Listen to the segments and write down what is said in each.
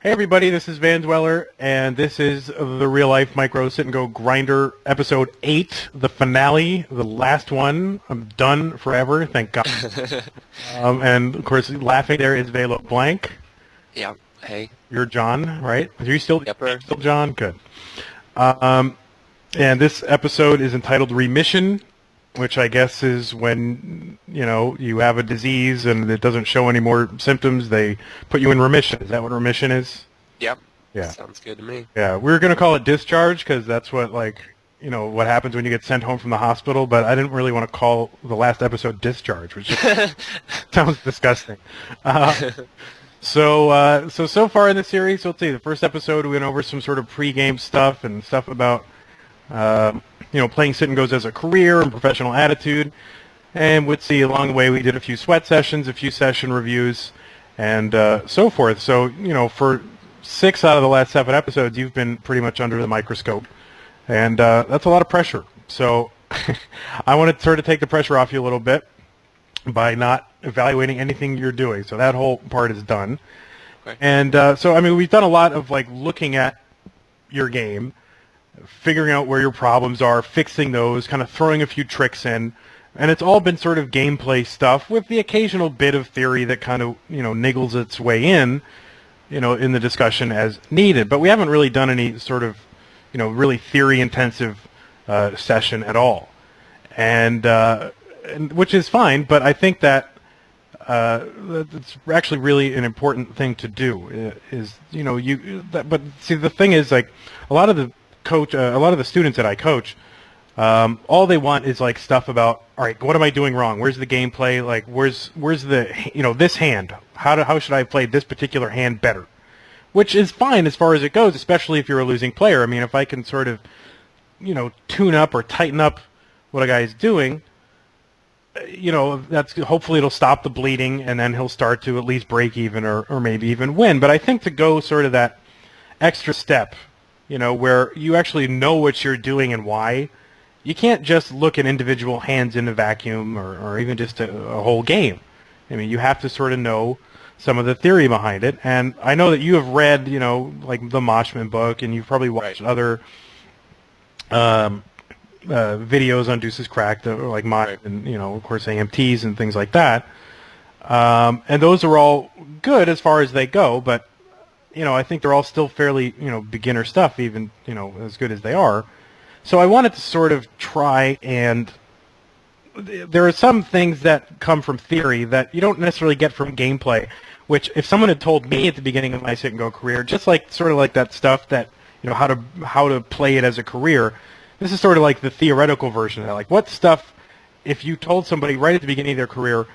Hey everybody, this is vandweller, and this is the Real Life Micro SNG Grinder episode 8, the finale, the last one. I'm done forever, thank God. And of course, laughing there is Velo Blank. Yeah. Hey. You're John, right? Are you still John? Good. And this episode is entitled Remission, which I guess is when, you have a disease and it doesn't show any more symptoms, they put you in remission. Is that what remission is? Yep. Yeah. Sounds good to me. Yeah, we were going to call it discharge because that's what, what happens when you get sent home from the hospital, but I didn't really want to call the last episode discharge, which just sounds disgusting. So far in the series, let's see, the first episode we went over some sort of pre-game stuff and stuff about playing sit and goes as a career and professional attitude. And let's see, along the way we did a few sweat sessions, a few session reviews, and so forth. So, for 6 out of the last 7 episodes, you've been pretty much under the microscope. And that's a lot of pressure. So I want to sort of take the pressure off you a little bit by not evaluating anything you're doing. So that whole part is done. Okay. And we've done a lot of looking at your game, figuring out where your problems are, fixing those, kind of throwing a few tricks in, and it's all been sort of gameplay stuff with the occasional bit of theory that kind of, niggles its way in the discussion as needed. But we haven't really done any sort of, really theory-intensive session at all, and which is fine, but I think that it's actually really an important thing to do, but see, the thing is, a lot of the students that I coach, all they want is stuff about, all right, what am I doing wrong? Where's the gameplay? Where's the, this hand? How should I play this particular hand better? Which is fine as far as it goes, especially if you're a losing player. I mean, if I can sort of, tune up or tighten up what a guy is doing, that's hopefully it'll stop the bleeding, and then he'll start to at least break even or maybe even win. But I think to go sort of that extra step, where you actually know what you're doing and why. You can't just look at individual hands in a vacuum or even just a whole game. I mean, you have to sort of know some of the theory behind it. And I know that you have read, the Moshman book, and you've probably watched other videos on Deuces Cracked, like mine, and, of course, AMTs and things like that. And those are all good as far as they go, but I think they're all still fairly, beginner stuff, even, as good as they are. So I wanted to sort of try, and there are some things that come from theory that you don't necessarily get from gameplay, which if someone had told me at the beginning of my sit and go career, just sort of like that stuff that, how to play it as a career, this is sort of like the theoretical version of that. Like, what stuff, if you told somebody right at the beginning of their career,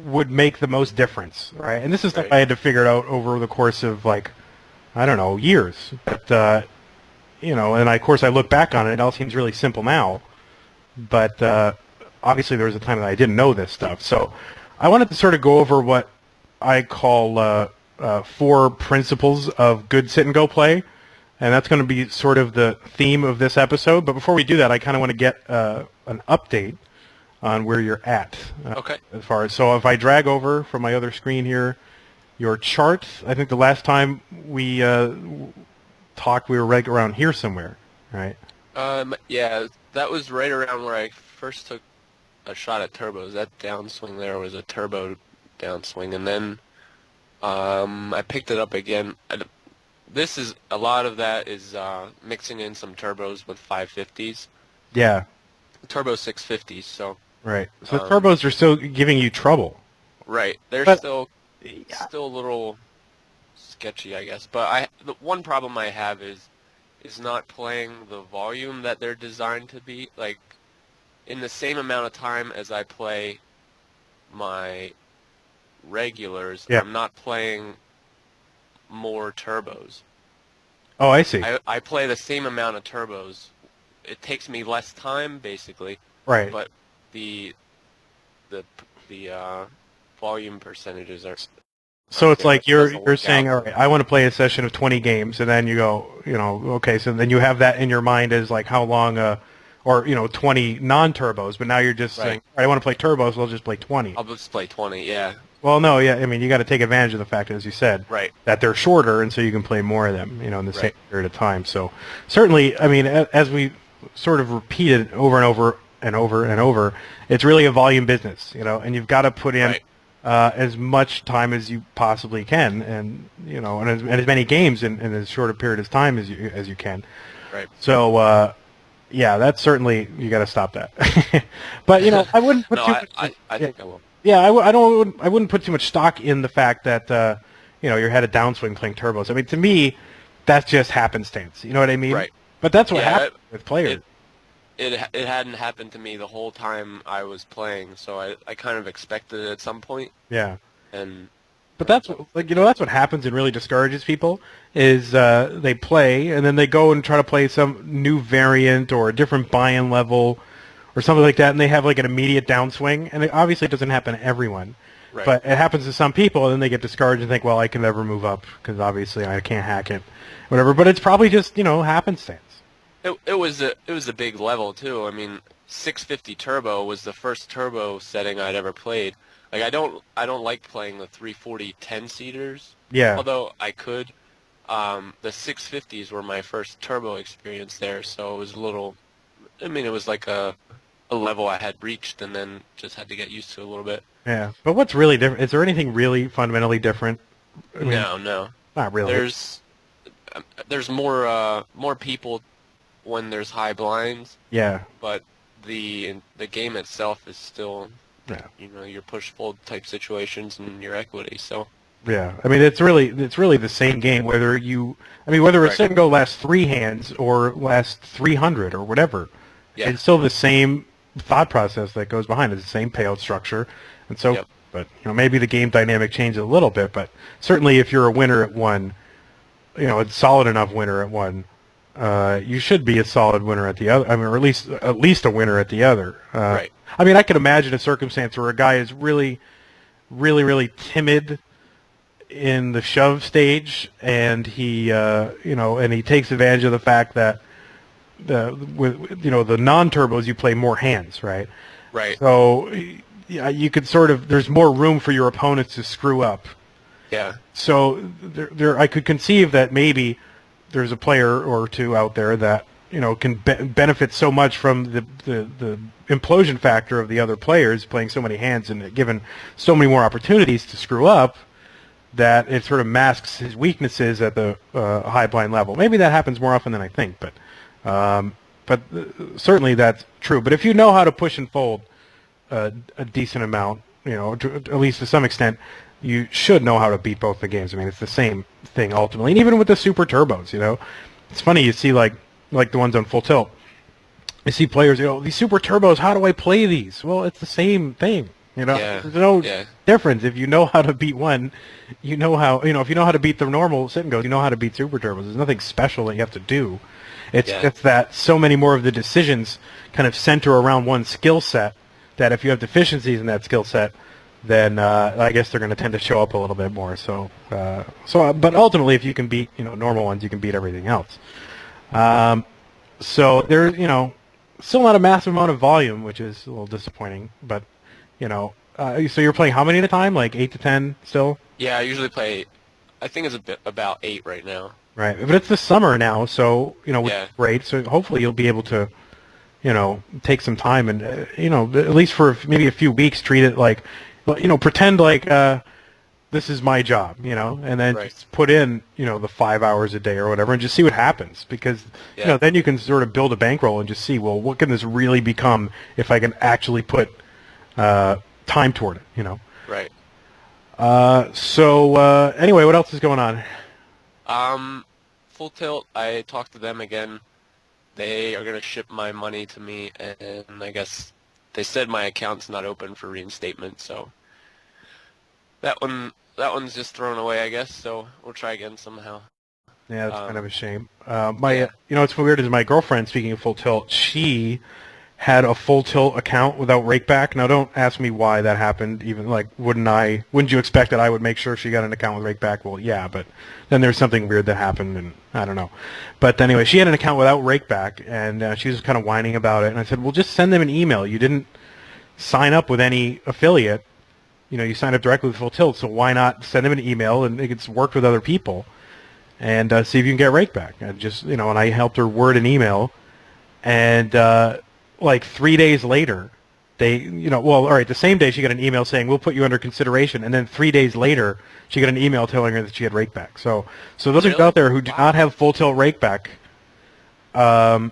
would make the most difference, right? And this is stuff I had to figure out over the course of years. But and of course I look back on it, it all seems really simple now. But obviously there was a time that I didn't know this stuff. So I wanted to sort of go over what I call 4 principles of good sit and go play, and that's going to be sort of the theme of this episode. But before we do that, I kind of want to get an update on where you're at. Okay. As far as, so if I drag over from my other screen here, your chart, I think the last time we talked, we were right around here somewhere, right? Yeah, that was right around where I first took a shot at turbos. That downswing there was a turbo downswing, and then I picked it up again. This is, a lot of that is mixing in some turbos with 550s. Yeah. Turbo 650s, so... Right. So the turbos are still giving you trouble. Right. They're still a little sketchy, I guess. But the one problem I have is not playing the volume that they're designed to be. Like, in the same amount of time as I play my regulars, I'm not playing more turbos. Oh, I see. I play the same amount of turbos. It takes me less time, basically. Right. But the volume percentages are... So it's like you're saying, all right, I want to play a session of 20 games, and then you go, okay, so then you have that in your mind as how long, or 20 non-turbos, but now you're just saying, all right, I want to play turbos, so I'll just play 20. I'll just play 20, yeah. Well, no, yeah, I mean, you got to take advantage of the fact, as you said, Right. that they're shorter, and so you can play more of them, in the same Right. period of time. So certainly, I mean, as we sort of repeated over and over and over and over, it's really a volume business, and you've got to put in Right. as much time as you possibly can, and and as many games in as short a period of time as you can. Right. So yeah, that's certainly you got to stop that. But I wouldn't put No, too much. I think I will. Yeah, I wouldn't put too much stock in the fact that you're had a downswing playing turbos. I mean, to me, that's just happenstance. You know what I mean? Right. But that's what Yeah, happens with players. It hadn't happened to me the whole time I was playing, so I kind of expected it at some point. Yeah. And But that's that's what happens and really discourages people is they play and then they go and try to play some new variant or a different buy-in level or something like that, and they have like an immediate downswing. And obviously, it doesn't happen to everyone, Right. but it happens to some people, and then they get discouraged and think, "Well, I can never move up because obviously I can't hack it, whatever." But it's probably just happenstance. it was a big level too. I mean, 650 turbo was the first turbo setting I'd ever played. Like I don't like playing the 340 10-seaters. Yeah. Although I could. The 650s were my first turbo experience there, so it was a little. I mean, it was like a level I had reached, and then just had to get used to a little bit. Yeah. But what's really different? Is there anything really fundamentally different? I mean, No. not really. There's more people when there's high blinds, Yeah. but the game itself is still, Yeah. your push-fold type situations and your equity. So Yeah, I mean it's really the same game whether whether a Right. sit and go lasts 3 hands or lasts 300 or whatever. Yeah. It's still the same thought process that goes behind it. It's the same payout structure, and so. Yep. But maybe the game dynamic changes a little bit. But certainly, if you're a winner at one, a solid enough winner at one, you should be a solid winner at the other. I mean, or at least a winner at the other. Right. I mean, I could imagine a circumstance where a guy is really, really, really timid in the shove stage, and he and he takes advantage of the fact that the non-turbos you play more hands, right? Right. So yeah, you could sort of there's more room for your opponents to screw up. Yeah. So there I could conceive that maybe there's a player or two out there that can benefit so much from the implosion factor of the other players playing so many hands and given so many more opportunities to screw up, that it sort of masks his weaknesses at the high blind level. Maybe that happens more often than I think, but certainly that's true. But if you know how to push and fold a decent amount, at least to some extent, you should know how to beat both the games. I mean, it's the same thing ultimately, and even with the super turbos, it's funny. You see like the ones on full tilt. You see players, these super turbos. How do I play these? Well, it's the same thing. Yeah. There's no Yeah. difference. If you know how to beat one, you know how, if you know how to beat the normal sit and goes, you know how to beat super turbos. There's nothing special that you have to do. It's that so many more of the decisions kind of center around one skill set that if you have deficiencies in that skill set, then I guess they're going to tend to show up a little bit more. So, but ultimately, if you can beat, normal ones, you can beat everything else. So there's, still not a massive amount of volume, which is a little disappointing, but so you're playing how many at a time? Like 8 to 10 still? Yeah, I usually play. I think it's about 8 right now. Right, but it's the summer now, so which Yeah. is great. So hopefully you'll be able to, take some time and at least for maybe a few weeks, treat it like, pretend like this is my job, and then Right. just put in the 5 hours a day or whatever, and just see what happens because then you can sort of build a bankroll and just see, well, what can this really become if I can actually put time toward it, Right. So anyway, what else is going on? Full Tilt, I talked to them again. They are going to ship my money to me, and I guess they said my account's not open for reinstatement, so that one's just thrown away, I guess, so we'll try again somehow. Yeah, that's kind of a shame. Yeah. What's weird is my girlfriend, speaking of Full Tilt, she had a Full Tilt account without rakeback. Now, don't ask me why that happened. Even like, wouldn't you expect that I would make sure she got an account with rakeback? Well, yeah, but then there's something weird that happened, and I don't know. But anyway, she had an account without rakeback, and she was kind of whining about it. And I said, well, just send them an email. You didn't sign up with any affiliate, you sign up directly with Full Tilt, so why not send them an email and it gets worked with other people and see if you can get rake back. And just, and I helped her word an email, and like 3 days later, all right, the same day she got an email saying, we'll put you under consideration, and then 3 days later, she got an email telling her that she had rake back. So those Really? are out there who do not have Full Tilt rake back, don't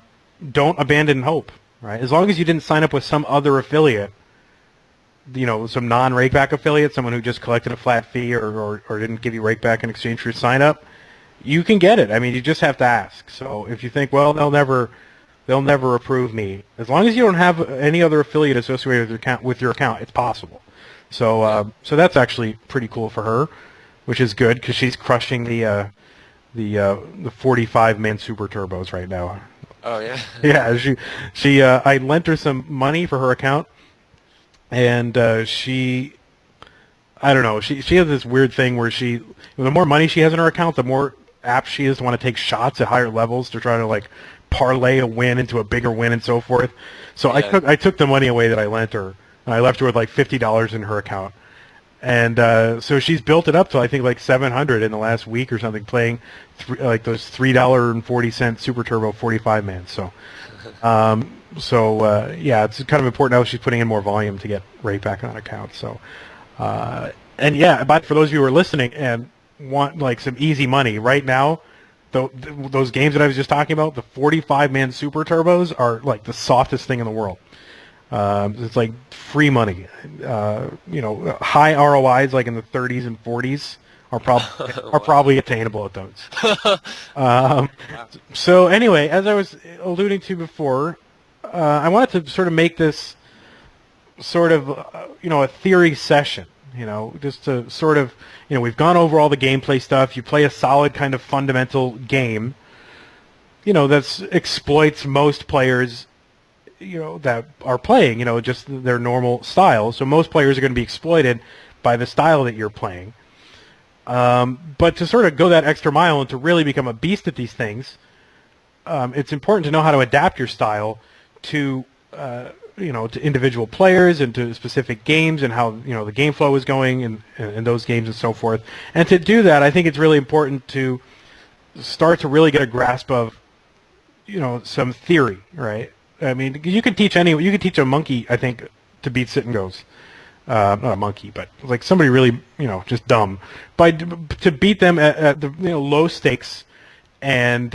abandon hope, right? As long as you didn't sign up with some other affiliate, some non-rakeback affiliate, someone who just collected a flat fee or didn't give you rakeback in exchange for your sign-up, you can get it. I mean, you just have to ask. So if you think, well, they'll never approve me, as long as you don't have any other affiliate associated with your account, it's possible. So so that's actually pretty cool for her, which is good because she's crushing the 45-man super turbos right now. Oh yeah. Yeah, I lent her some money for her account. And I don't know, she has this weird thing where the more money she has in her account, the more apt she is to want to take shots at higher levels to try to like parlay a win into a bigger win and so forth. So yeah. I took the money away that I lent her, and I left her with like $50 in her account. And so she's built it up to I think like 700 in the last week or something, playing like those $3.40 Super Turbo 45-man. So. Yeah, it's kind of important now she's putting in more volume to get rake back on account. So, and yeah, but for those of you who are listening and want like some easy money right now, those games that I was just talking about, the 45-man super turbos are like the softest thing in the world. It's like free money. High ROIs like in the 30s and 40s are probably attainable at those. So anyway, as I was alluding to before, I wanted to sort of make this sort of a theory session. Just to sort of we've gone over all the gameplay stuff. You play a solid kind of fundamental game, that exploits most players, that are playing, just their normal style. So most players are going to be exploited by the style that you're playing. But to sort of go that extra mile and to really become a beast at these things, it's important to know how to adapt your style to to individual players and to specific games and how the game flow is going in those games and so forth. And to do that, I think it's really important to start to really get a grasp of some theory, right? I mean, you could teach a monkey, I think, to beat sit and goes. Not a monkey, but like somebody really, just dumb, to beat them at the low stakes, and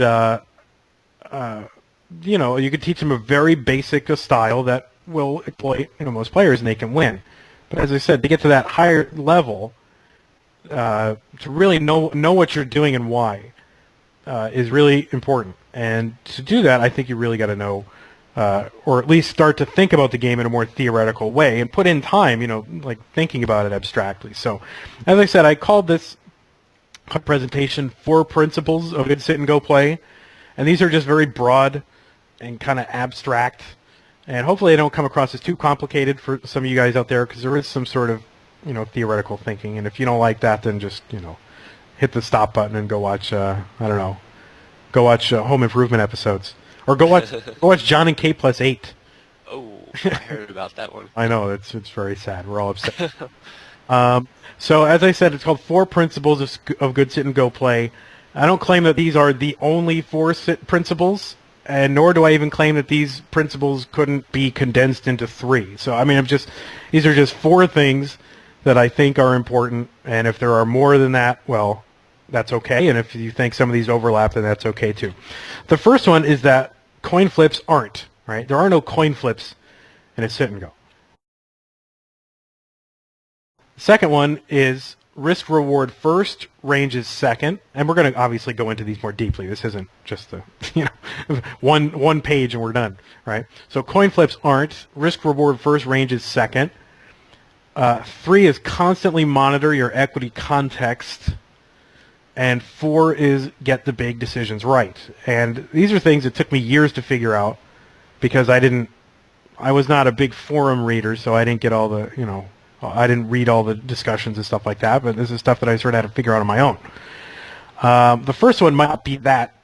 you could teach them a very basic style that will exploit most players, and they can win. But as I said, to get to that higher level, to really know what you're doing and why is really important. And to do that, I think you really got to know. Or at least start to think about the game in a more theoretical way and put in time, like thinking about it abstractly. So, as I said, I called this presentation 4 Principles of Good Sit and Go Play. And these are just very broad and kind of abstract. And hopefully they don't come across as too complicated for some of you guys out there, because there is some sort of, theoretical thinking. And if you don't like that, then just, hit the stop button and go watch, go watch Home Improvement episodes. Or go watch John and Kate plus 8. Oh, I heard about that one. I know, it's very sad. We're all upset. So as I said, it's called 4 Principles of Good Sit and Go Play. I don't claim that these are the only 4 principles, and nor do I even claim that these principles couldn't be condensed into 3. So I mean, these are just 4 things that I think are important, and if there are more than that, well, that's okay. And if you think some of these overlap, then that's okay too. The first one is that coin flips aren't, right? There are no coin flips in a sit and go. The second one is risk reward first, range is second. And we're going to obviously go into these more deeply. This isn't just the one page and we're done, right? So coin flips aren't. Risk reward first, range is second. 3 is constantly monitor your equity context. And 4 is get the big decisions right. And these are things that took me years to figure out, because I was not a big forum reader, so I didn't get all the, I didn't read all the discussions and stuff like that, but this is stuff that I sort of had to figure out on my own. The first one might not be that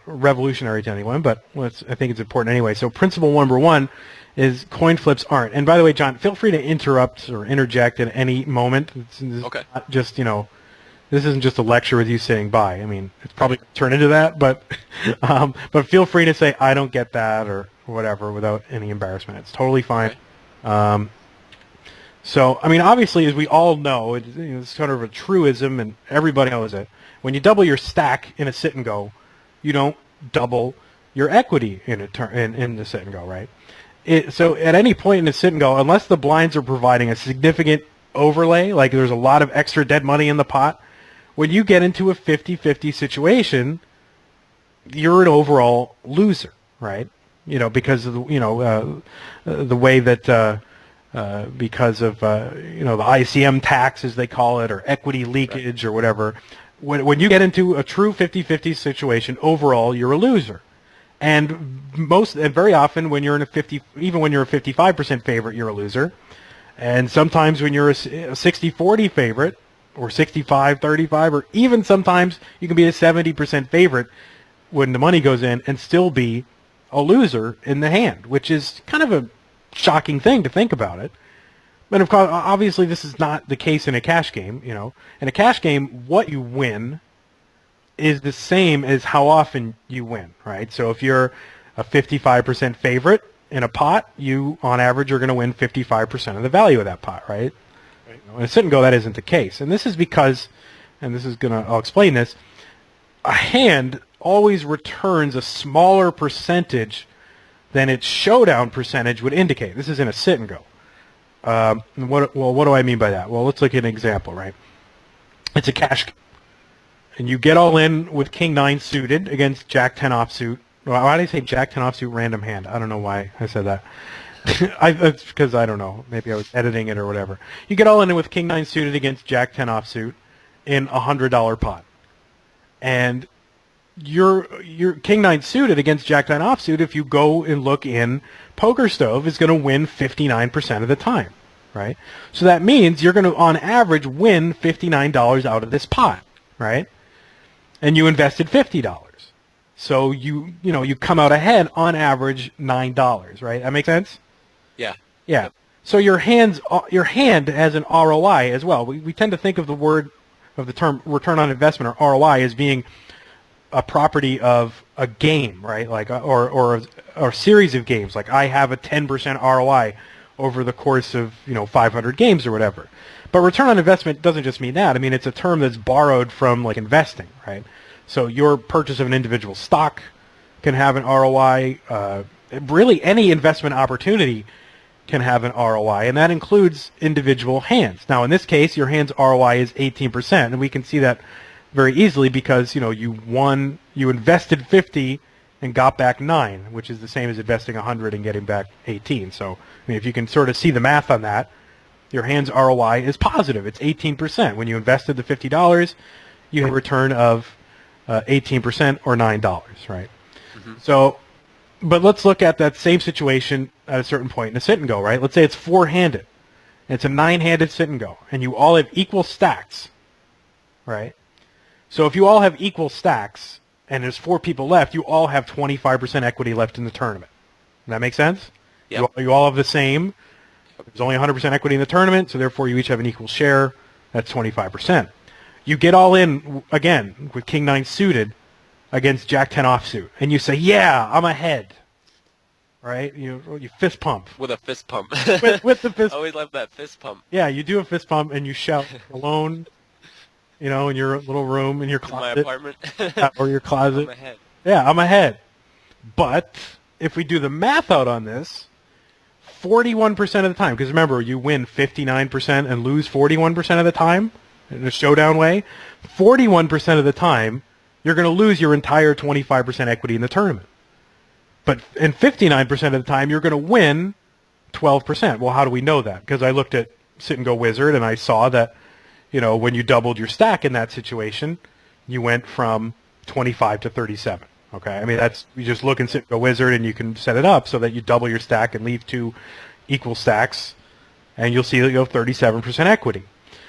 revolutionary to anyone, but I think it's important anyway. So principle number one is coin flips aren't. And by the way, John, feel free to interrupt or interject at any moment. It's Okay. not just, this isn't just a lecture with you sitting by. I mean, it's probably going to turn into that, but feel free to say, I don't get that or whatever without any embarrassment. It's totally fine. Okay. So, I mean, obviously, as we all know, it's sort of a truism, and everybody knows it. When you double your stack in a sit and go, you don't double your equity in the sit and go, right? So at any point in the sit and go, unless the blinds are providing a significant overlay, like there's a lot of extra dead money in the pot, when you get into a 50-50 situation, you're an overall loser, right? Because of the way that because of the ICM tax, as they call it, or equity leakage, or whatever. When you get into a true 50-50 situation, overall you're a loser. And very often when you're even when you're a 55% favorite, you're a loser. And sometimes when you're a 60-40 favorite, or 65-35, or even sometimes you can be a 70% favorite when the money goes in and still be a loser in the hand, which is kind of a shocking thing to think about it. But of course, obviously, this is not the case in a cash game. In a cash game, what you win is the same as how often you win, right? So if you're a 55% favorite in a pot, you, on average, are going to win 55% of the value of that pot, right? In a sit and go, that isn't the case. And this is because, I'll explain this, a hand always returns a smaller percentage than its showdown percentage would indicate. This is in a sit and go. What do I mean by that? Well, let's look at an example, right? It's a cash game. And you get all in with King 9 suited against Jack 10 offsuit. Well, why did I say Jack 10 offsuit random hand? I don't know why I said that. It's because I don't know. Maybe I was editing it or whatever. You get all in with King 9 suited against Jack 10 offsuit in a $100 pot. And your King 9 suited against Jack 9 offsuit, if you go and look in Poker Stove, is going to win 59% of the time, right? So that means you're going to, on average, win $59 out of this pot, right? And you invested $50. So you come out ahead on average $9, right? That make sense? Yeah. Yeah. So your hand has an ROI as well. We tend to think of the term return on investment, or ROI, as being a property of a game, right? Like or a series of games. Like I have a 10% ROI over the course of 500 games or whatever. But return on investment doesn't just mean that. I mean, it's a term that's borrowed from like investing, right? So your purchase of an individual stock can have an ROI. Really, any investment opportunity can have an ROI, and that includes individual hands. Now, in this case, your hand's ROI is 18%, and we can see that very easily because you invested 50 and got back 9, which is the same as investing 100 and getting back 18. So, I mean, if you can sort of see the math on that, your hand's ROI is positive. It's 18%. When you invested the $50, you had a return of 18% or $9, right? Mm-hmm. So, but let's look at that same situation at a certain point in a sit and go, right? Let's say it's 4-handed. And it's a 9-handed sit and go, and you all have equal stacks, right? So if you all have equal stacks, and there's 4 people left, you all have 25% equity left in the tournament. Does that make sense? Yep. You all have the same. There's only 100% equity in the tournament, so therefore you each have an equal share. That's 25%. You get all in, again, with King 9 suited against Jack 10 offsuit, and you say, yeah, I'm ahead. Right? You fist pump. With a fist pump. with the fist. I always love that fist pump. Yeah, you do a fist pump, and you shout alone, in your little room, in your closet. In my apartment. Or your closet. I'm ahead. Yeah, I'm ahead. But if we do the math out on this, 41% of the time, because remember, you win 59% and lose 41% of the time in a showdown way, 41% of the time, you're going to lose your entire 25% equity in the tournament. But in 59% of the time, you're going to win 12%. Well, how do we know that? Because I looked at Sit and Go Wizard, and I saw that, when you doubled your stack in that situation, you went from 25 to 37. Okay, I mean, you just look in Sit and Go Wizard, and you can set it up so that you double your stack and leave 2 equal stacks, and you'll see that you have 37% equity.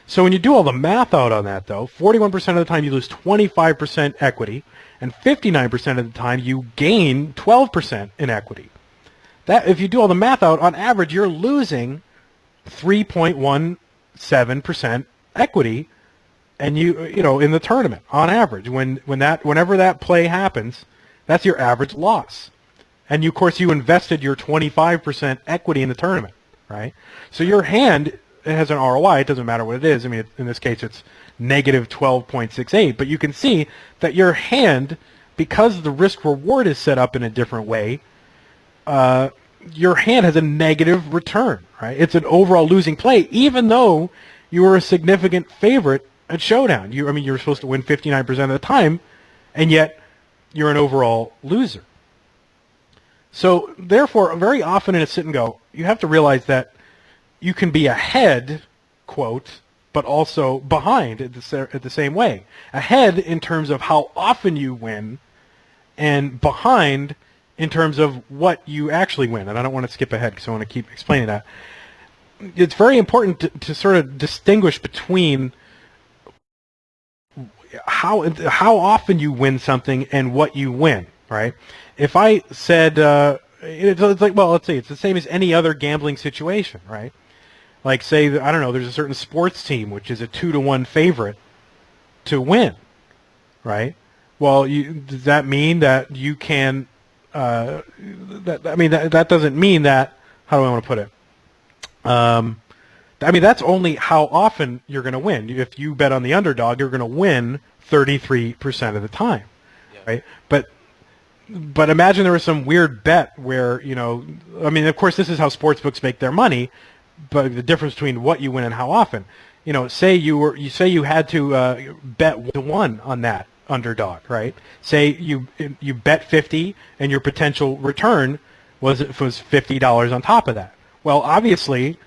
So when you do all the math out on that, though, 41% of the time you lose 25% equity, and 59% of the time you gain 12% in equity. That, if you do all the math out, on average you're losing 3.17% equity, and you know, in the tournament on average. Whenever that play happens, that's your average loss. And of course you invested your 25% equity in the tournament, right? So your hand has an ROI. It doesn't matter what it is. I mean, in this case, it's negative 12.68. But you can see that your hand, because the risk reward is set up in a different way, your hand has a negative return, right? It's an overall losing play, even though you were a significant favorite at Showdown. You're supposed to win 59% of the time, and yet you're an overall loser. So therefore, very often in a sit and go, you have to realize that you can be ahead, quote, but also behind at the same way. Ahead in terms of how often you win, and behind in terms of what you actually win. And I don't want to skip ahead because I want to keep explaining that. It's very important to sort of distinguish between how often you win something and what you win, right? If I said, it's like, well, let's see, it's the same as any other gambling situation, right? Like, say, I don't know, there's a certain sports team which is a 2-to-1 favorite to win, right? Well, does that mean that you can? That doesn't mean that. How do I want to put it? That's only how often you're going to win. If you bet on the underdog, you're going to win 33% of the time, right? But imagine there was some weird bet where, of course, this is how sportsbooks make their money. But the difference between what you win and how often, say you had to bet 1-to-1 on that underdog, right? Say you bet 50 and your potential return was $50 on top of that. Well, obviously,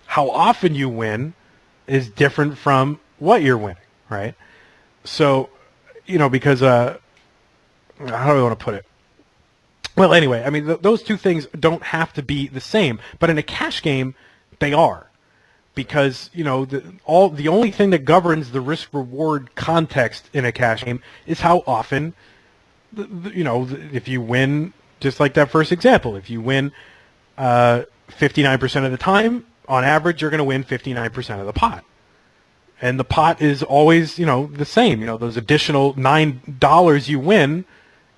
how often you win is different from what you're winning, right? So, because how do I want to put it? Well, anyway, those two things don't have to be the same, but in a cash game, they are, because the only thing that governs the risk reward context in a cash game is how often, if you win, just like that first example, if you win 59% of the time, on average, you're going to win 59% of the pot, and the pot is always the same. Those additional $9 you win,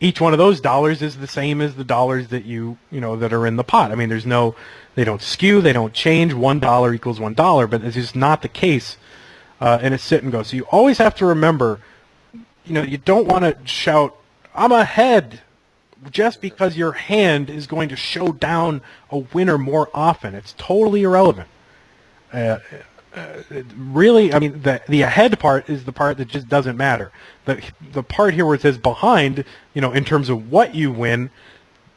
each one of those dollars is the same as the dollars that that are in the pot. They don't skew, they don't change. $1 equals $1, but it's just not the case in a sit and go. So you always have to remember, you don't want to shout, "I'm ahead," just because your hand is going to show down a winner more often. It's totally irrelevant. Really, the ahead part is the part that just doesn't matter. The part here where it says behind, in terms of what you win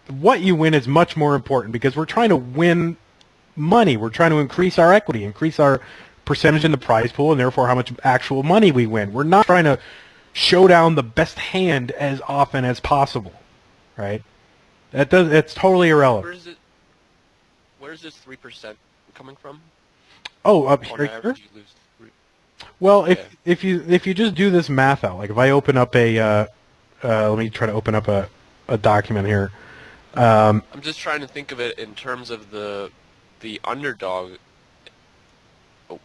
is much more important, because we're trying to win money. We're trying to increase our equity, increase our percentage in the prize pool, and therefore how much actual money we win. We're not trying to show down the best hand as often as possible, right? It's totally irrelevant. Where's this 3% coming from? Oh, up here. Average, you lose 3. Well, if you just do this math out, like if I open up let me try to open up a document here. I'm just trying to think of it in terms of the underdog.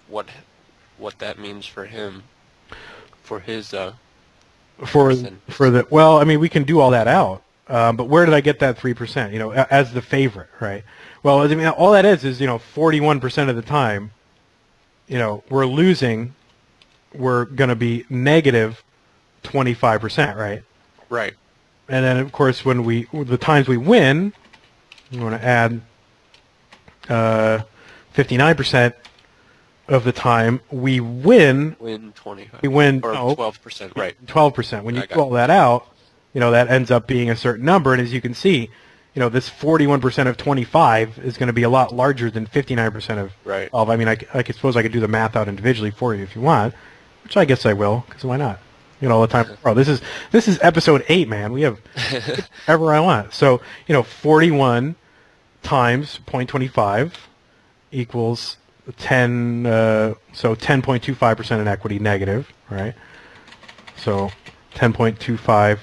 What that means for him, for his we can do all that out. But where did I get that 3%? As the favorite, right? Well, all that is 41% of the time, we're losing. We're going to be negative 25%, right? Right. And then, of course, the times we win, we want to add 59% of the time we win. Win 25. We win 12%, right? 12%. When you do all that out, that ends up being a certain number. And as you can see, this 41% of 25 is going to be a lot larger than 59% of 12. I suppose I could do the math out individually for you if you want, which I guess I will, because why not? All the time. Bro, this is episode 8, man. We have whatever I want. So, 41 times 0.25 equals 10.25% in equity negative, right? So 10.25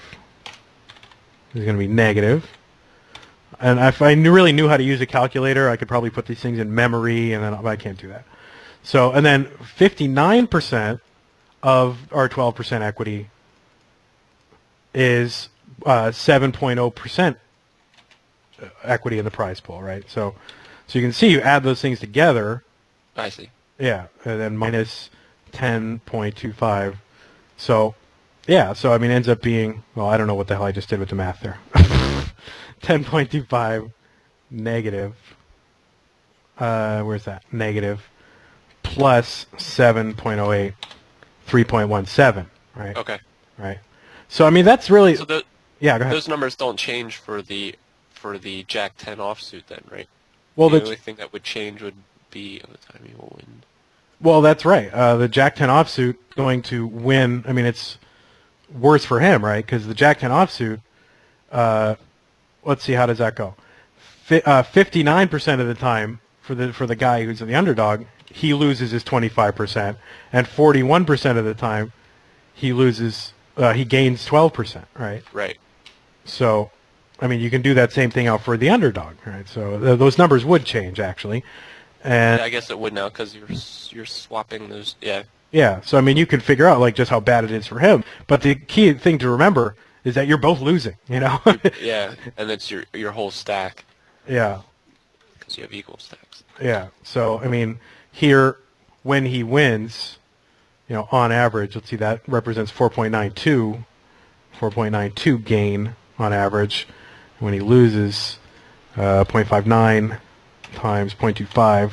is going to be negative. And if I really knew how to use a calculator, I could probably put these things in memory, and then I can't do that. So, and then 59% of our 12% equity is 7.0% equity in the prize pool, right? So you can see you add those things together. I see. Yeah, and then minus 10.25. So, yeah, so I mean, it ends up being, well, I don't know what the hell I just did with the math there. 10.25 negative, where's that? Negative, plus 7.08, 3.17, right? Okay. Right. So, I mean, that's really... So yeah, go ahead. those numbers don't change for the Jack 10 offsuit then, right? Well, the only thing that would change would be the time he will win. Well, that's right. The Jack 10 offsuit going to win. I mean, it's worse for him, right? Because the Jack 10 offsuit, let's see, how does that go? 59% of the time for the guy who's the underdog, he loses his 25%, and 41% of the time he gains 12%, right? Right. So, I mean, you can do that same thing out for the underdog, right? So those numbers would change, actually. And yeah, I guess it would now because you're swapping those. Yeah. Yeah. So I mean, you can figure out like just how bad it is for him. But the key thing to remember is that you're both losing. You know. Yeah, and it's your whole stack. Yeah. Because you have equal stacks. Yeah. So I mean, here when he wins, you know, on average, let's see, that represents 4.92 gain on average. When he loses, 0.59 times 0.25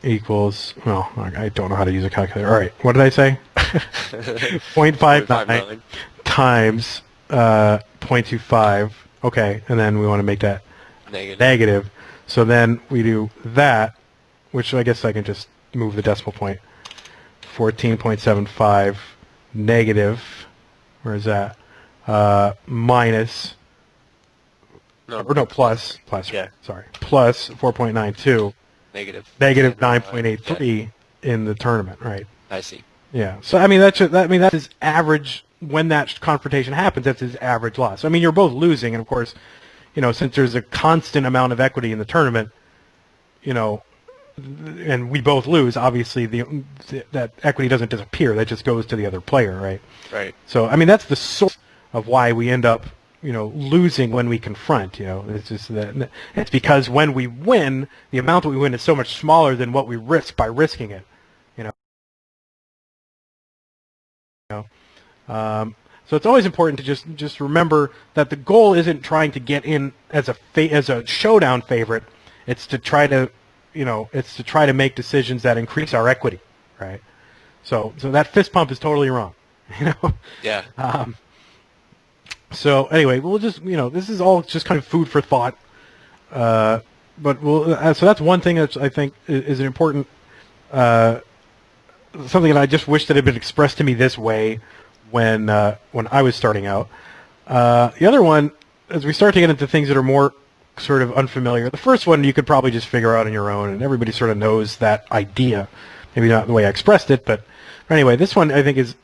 equals, well, I don't know how to use a calculator. All right, what did I say? 0.59 times 0.25. Okay, and then we want to make that negative. So then we do that, which I guess I can just move the decimal point. 14.75 negative, where is that? Minus, plus, yeah. Sorry, plus 4.92. Negative 9.83 in the tournament, right? I see. Yeah. So I mean that's his average when that confrontation happens. That's his average loss. I mean you're both losing, and of course, you know, since there's a constant amount of equity in the tournament, you know, and we both lose. Obviously, that equity doesn't disappear. That just goes to the other player, right? Right. So I mean that's the source of why we end up, you know, losing when we confront. You know, it's just that it's because when we win, the amount that we win is so much smaller than what we risk by risking it. You know. So it's always important to just remember that the goal isn't trying to get in as a showdown favorite. It's to try to, you know, make decisions that increase our equity, right? So that fist pump is totally wrong. You know. Yeah. So anyway, we'll just, you know, this is all just kind of food for thought. But so that's one thing that I think is an important, something that I just wish that had been expressed to me this way when I was starting out. The other one, as we start to get into things that are more sort of unfamiliar, the first one you could probably just figure out on your own, and everybody sort of knows that idea. Maybe not the way I expressed it, but anyway, this one I think is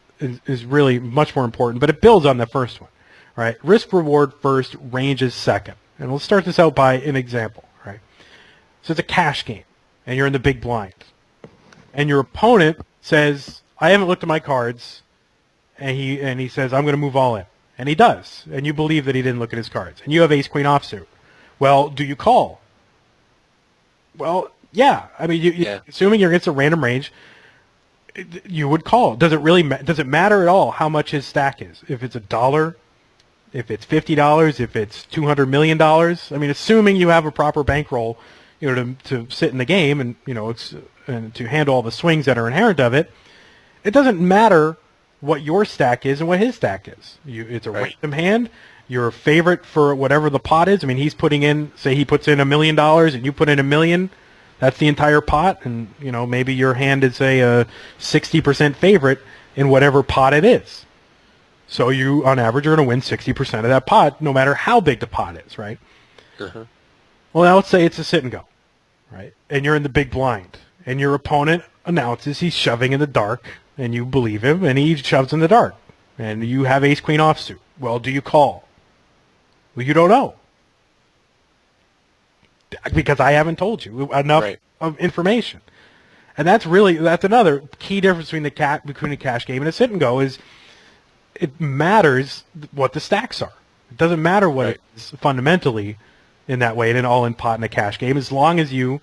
really much more important, but it builds on the first one. Right, risk reward first, ranges second, and we'll start this out by an example. Right, so it's a cash game, and you're in the big blind, and your opponent says, "I haven't looked at my cards," and he says, "I'm going to move all in," and he does, and you believe that he didn't look at his cards, and you have ace queen offsuit. Well, do you call? Well, yeah. I mean, assuming you're against a random range, you would call. Does it matter at all how much his stack is? If it's $1. If it's $50, if it's $200 million, I mean, assuming you have a proper bankroll, you know, to sit in the game and, you know, and to handle all the swings that are inherent of it, it doesn't matter what your stack is and what his stack is. It's a random hand. You're a favorite for whatever the pot is. I mean, he's putting in, say he puts in $1 million and you put in $1 million. That's the entire pot, and you know maybe your hand is a 60% favorite in whatever pot it is. So you, on average, are going to win 60% of that pot, no matter how big the pot is, right? Uh-huh. Well, now let's say it's a sit and go, right? And you're in the big blind, and your opponent announces he's shoving in the dark, and you believe him, and he shoves in the dark, and you have ace queen offsuit. Well, do you call? Well, you don't know, because I haven't told you enough of information. And that's another key difference between a cash game and a sit and go is it matters what the stacks are. It doesn't matter what it is fundamentally in that way in an all-in pot in a cash game, as long as you,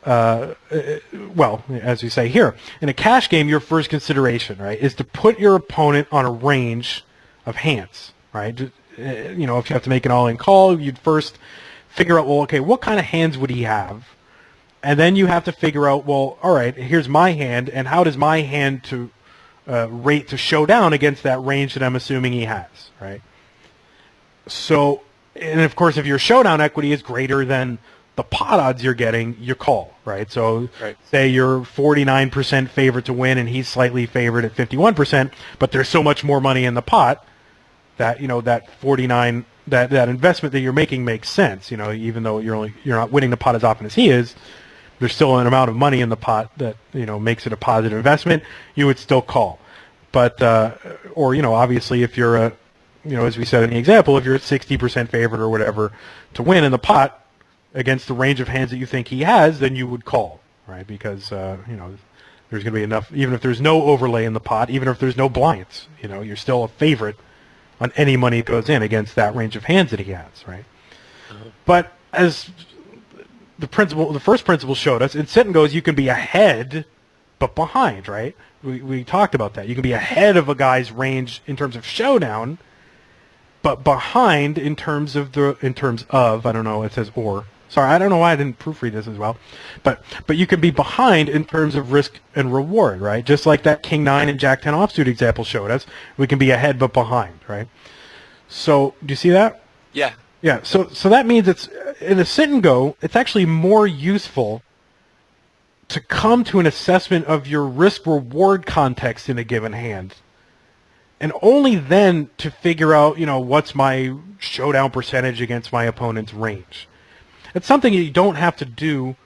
well, as you say here, in a cash game, your first consideration, right, is to put your opponent on a range of hands, right? If you have to make an all-in call, you'd first figure out, well, okay, what kind of hands would he have? And then you have to figure out, well, all right, here's my hand, and how does my hand to rate to show down against that range that I'm assuming he has, right? So, and of course, if your showdown equity is greater than the pot odds you're getting, you call, right? So, say you're 49% favorite to win, and he's slightly favored at 51%, but there's so much more money in the pot that that 49, that investment that you're making makes sense. Even though you're not winning the pot as often as he is, there's still an amount of money in the pot that makes it a positive investment. You would still call, but or obviously if you're as we said in the example, if you're at 60% favorite or whatever to win in the pot against the range of hands that you think he has, then you would call, right? Because there's going to be enough, even if there's no overlay in the pot, even if there's no blinds, you're still a favorite on any money that goes in against that range of hands that he has, right? But as the first principle showed us, in sit and goes, you can be ahead but behind, right? We talked about that. You can be ahead of a guy's range in terms of showdown, but behind in terms of I don't know, it says or. Sorry, I don't know why I didn't proofread this as well. But you can be behind in terms of risk and reward, right? Just like that King 9 and Jack 10 offsuit example showed us, we can be ahead but behind, right? So, do you see that? Yeah. Yeah, so that means it's in a sit and go, it's actually more useful to come to an assessment of your risk reward context in a given hand, and only then to figure out, what's my showdown percentage against my opponent's range. It's something you don't have to do.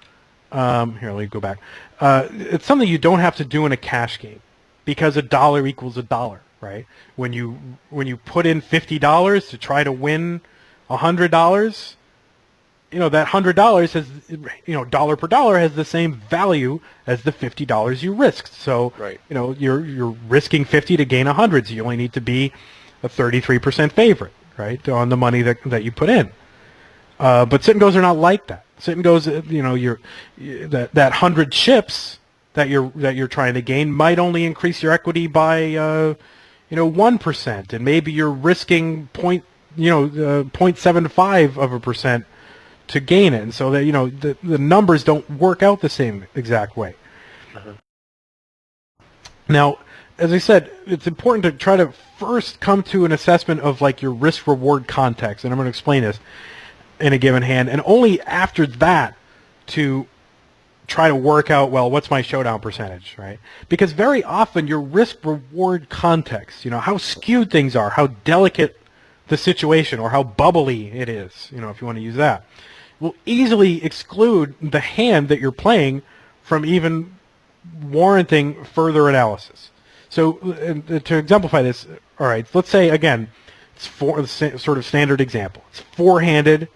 Here, let me go back. It's something you don't have to do in a cash game, because $1 equals $1, right? When you put in $50 to try to win $100, that $100 has, dollar per dollar has the same value as the $50 you risked. So, you're risking 50 to gain 100. So you only need to be a 33% favorite, right, on the money that you put in. But sit and goes are not like that. Sit and goes, that 100 chips that you're trying to gain might only increase your equity by 1%, and maybe you're risking 0.75% to gain it, and so that the numbers don't work out the same exact way. Now, as I said, it's important to try to first come to an assessment of your risk reward context, and I'm going to explain this in a given hand, and only after that to try to work out, well, what's my showdown percentage, right? Because very often your risk reward context, how skewed things are, how delicate the situation, or how bubbly it is, if you want to use that, will easily exclude the hand that you're playing from even warranting further analysis. So to exemplify this, all right, let's say, again, it's sort of standard example. It's four-handed